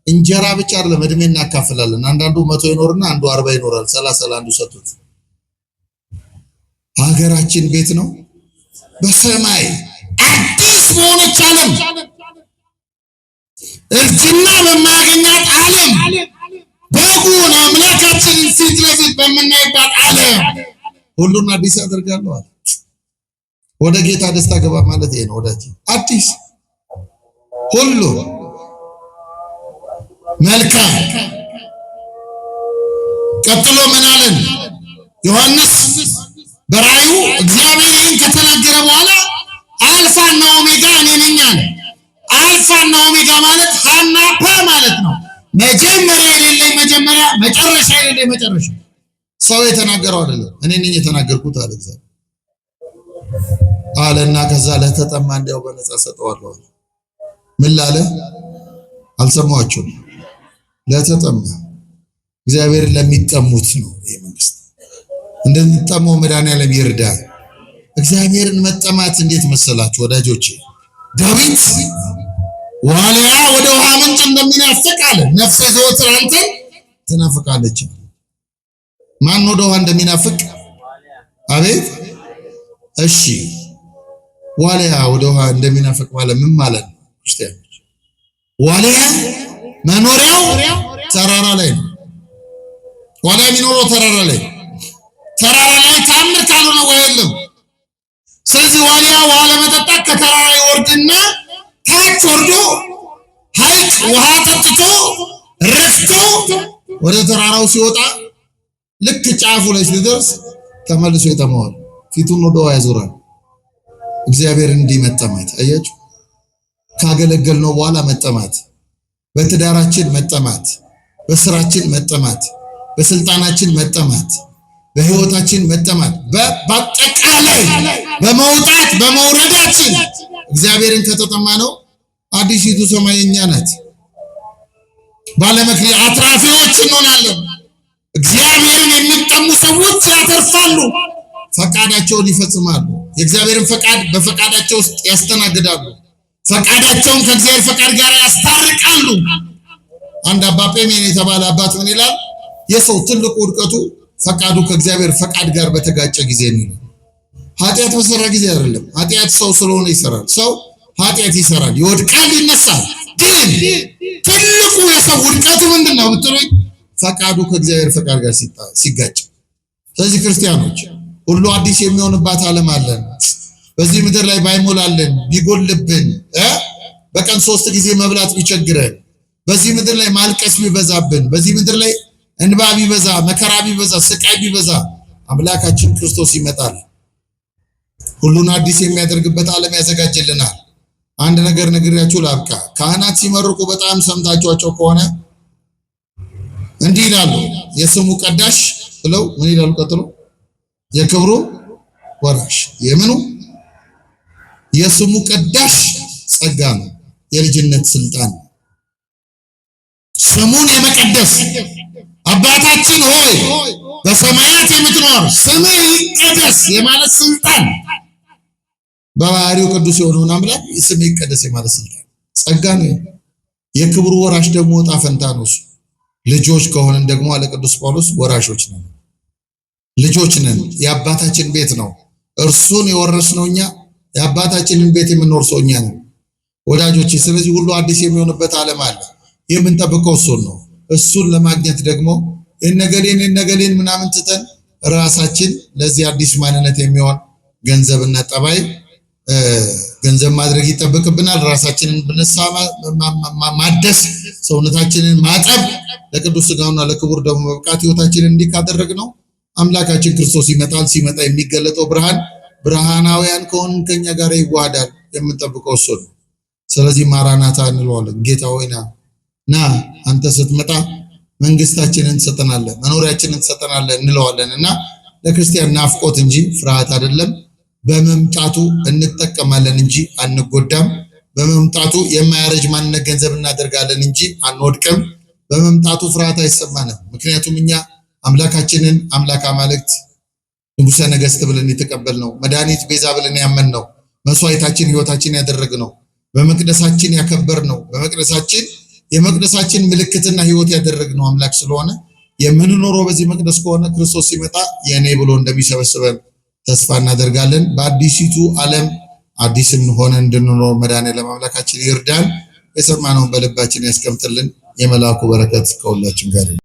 እንጀራ ብቻ አይደለም፣ እድሜ እናካፍላለን። አንዳንዱ 100 ይኖርና አንዱ 40 ይኖራል። 30 ለአንዱ ሰጡት። ሀገራችን ቤት ነው በሰማይ አዲስ በሆነች ዓለም፣ እርጅና በማያገኛት ዓለም፣ በጉን አምላካችንን ፊት ለፊት በምናይባት ዓለም ሁሉን አዲስ አደርጋለሁ አለ። ወደ ጌታ ደስታ ገባ ማለት ይሄ ነው ወዳጅ። አዲስ ሁሉ መልካም። ቀጥሎ ምን አለን ዮሐንስ በራእዩ? እግዚአብሔር ይህን ከተናገረ በኋላ አልፋና ኦሜጋ እኔ ነኝ አለ። አልፋና ኦሜጋ ማለት ሀና ፐ ማለት ነው። መጀመሪያ የሌለኝ መጀመሪያ፣ መጨረሻ የሌለኝ መጨረሻ። ሰው የተናገረው አይደለም፣ እኔ ነኝ የተናገርኩት አለ እግዚአብሔር አለና ከዛ ለተጠማ እንዲያው በነፃ ሰጠዋለሁ አለ። ምን ላለ? አልሰማችሁም? ለተጠማ እግዚአብሔርን ለሚጠሙት ነው ይሄ መንግስት። እንደምንጠማው መድኃኒዓለም ይርዳል። እግዚአብሔርን መጠማት እንዴት መሰላችሁ ወዳጆቼ? ዳዊት ዋልያ ወደ ውሃ ምንጭ እንደሚናፍቅ አለ፣ ነፍሴ ዘወትር አንተን ትናፍቃለች። ማን ወደ ውሃ እንደሚናፍቅ? አቤት። እሺ ዋልያ ወደ ውሃ እንደሚናፍቅ ማለት ምን ማለት ነው? ክርስቲያኖች ዋልያ መኖሪያው ተራራ ላይ ነው። ዋልያ የሚኖረው ተራራ ላይ፣ ተራራ ላይ ታምር ካልሆነ ውሃ የለም። ስለዚህ ዋልያ ውሃ ለመጠጣት ከተራራ ይወርድና ታች ወርዶ ሐይቅ ውሃ ጠጥቶ ረፍቶ ወደ ተራራው ሲወጣ ልክ ጫፉ ላይ ሲደርስ ተመልሶ ይጠማዋል። ፊቱን ወደ ውሃ ያዞራል። እግዚአብሔር እንዲህ መጠማት አያችሁ። ካገለገልነው በኋላ መጠማት፣ በትዳራችን መጠማት፣ በስራችን መጠማት፣ በስልጣናችን መጠማት፣ በህይወታችን መጠማት፣ በአጠቃላይ በመውጣት በመውረዳችን እግዚአብሔርን ከተጠማ ነው አዲሲቱ ሰማይ የኛ ናት። ባለመክሊት አትራፊዎች እንሆናለን። እግዚአብሔርን የሚጠሙ ሰዎች ያተርፋሉ፣ ፈቃዳቸውን ይፈጽማሉ። የእግዚአብሔርን ፈቃድ በፈቃዳቸው ውስጥ ያስተናግዳሉ። ፈቃዳቸውን ከእግዚአብሔር ፈቃድ ጋር ያስታርቃሉ። አንድ አባ ጴሜን የተባለ አባት ምን ይላል? የሰው ትልቁ ውድቀቱ ፈቃዱ ከእግዚአብሔር ፈቃድ ጋር በተጋጨ ጊዜ ነው። ኃጢአት በሰራ ጊዜ አይደለም። ኃጢአት ሰው ስለሆነ ይሰራል። ሰው ኃጢአት ይሰራል፣ ይወድቃል፣ ይነሳል። ግን ትልቁ የሰው ውድቀቱ ምንድነው ብትሉኝ፣ ፈቃዱ ከእግዚአብሔር ፈቃድ ጋር ሲጋጭ። ስለዚህ ክርስቲያኖች ሁሉ አዲስ የሚሆንባት ዓለም አለን። በዚህ ምድር ላይ ባይሞላልን ቢጎልብን በቀን 3 ጊዜ መብላት ቢቸግረን በዚህ ምድር ላይ ማልቀስ ቢበዛብን በዚህ ምድር ላይ እንባ ቢበዛ መከራ ቢበዛ ስቃይ ቢበዛ አምላካችን ክርስቶስ ይመጣል። ሁሉን አዲስ የሚያደርግበት ዓለም ያዘጋጅልናል። አንድ ነገር ነግሬያችሁ ላብቃ። ካህናት ሲመርቁ በጣም ሰምታችኋቸው ከሆነ እንዲህ ይላሉ፣ የስሙ ቀዳሽ ብለው ምን ይላሉ? ቀጥሎ የክብሩ ወራሽ። የምኑ? የስሙ ቀዳሽ ጸጋ ነው፣ የልጅነት ስልጣን ነው። ስሙን የመቀደስ አባታችን ሆይ በሰማያት የምትኖር ስምህ ይቀደስ የማለት ስልጣን በባህሪው ቅዱስ የሆነውን አምላክ ስምህ ይቀደስ የማለት ስልጣን ጸጋ ነው። የክብሩ ወራሽ ደግሞ ዕጣ ፈንታ ነው። ልጆች ከሆነን ደግሞ አለ ቅዱስ ጳውሎስ ወራሾች ነን፣ ልጆች ነን። የአባታችን ቤት ነው እርሱን የወረስነው እኛ፣ የአባታችንን ቤት የምንወርሰው እኛ ነን ወዳጆቼ። ስለዚህ ሁሉ አዲስ የሚሆንበት ዓለም አለ። የምንጠብቀው እሱን ነው። እሱን ለማግኘት ደግሞ እነገሌን ምናምን ትተን ራሳችን ለዚህ አዲስ ማንነት የሚሆን ገንዘብና ጠባይ ገንዘብ ማድረግ ይጠበቅብናል። ራሳችንን ብንሳ ማደስ፣ ሰውነታችንን ማጠብ፣ ለቅዱስ ሥጋውና ለክቡር ደሙ መብቃት ሕይወታችንን እንዲህ ካደረግነው አምላካችን ክርስቶስ ይመጣል። ሲመጣ የሚገለጠው ብርሃን ብርሃናውያን ከሆንን ከኛ ጋር ይዋሃዳል። የምንጠብቀው እሱ ነው። ስለዚህ ማራናታ እንለዋለን። ጌታ ሆይ ና አንተ ስትመጣ መንግስታችንን ትሰጠናለህ፣ መኖሪያችንን ትሰጠናለህ እንለዋለን እና ለክርስቲያን ናፍቆት እንጂ ፍርሃት አይደለም። በመምጣቱ እንጠቀማለን እንጂ አንጎዳም። በመምጣቱ የማያረጅ ማንነት ገንዘብ እናደርጋለን እንጂ አንወድቅም። በመምጣቱ ፍርሃት አይሰማንም። ምክንያቱም እኛ አምላካችንን አምላክ አማልክት ንጉሠ ነገሥት ብለን የተቀበልነው፣ መድኃኒት ቤዛ ብለን ያመንነው፣ መስዋዕታችን ሕይወታችን ያደረግነው፣ በመቅደሳችን ያከበርነው፣ በመቅደሳችን የመቅደሳችን ምልክትና ሕይወት ያደረግነው አምላክ ስለሆነ የምንኖረው በዚህ መቅደስ ከሆነ ክርስቶስ ሲመጣ የኔ ብሎ እንደሚሰበስበን ተስፋ እናደርጋለን። በአዲሲቱ ዓለም አዲስን ሆነን እንድንኖር መድኃኔዓለም አምላካችን ይርዳን። የሰማነውን በልባችን ያስቀምጥልን። የመልአኩ በረከት ከሁላችን ጋር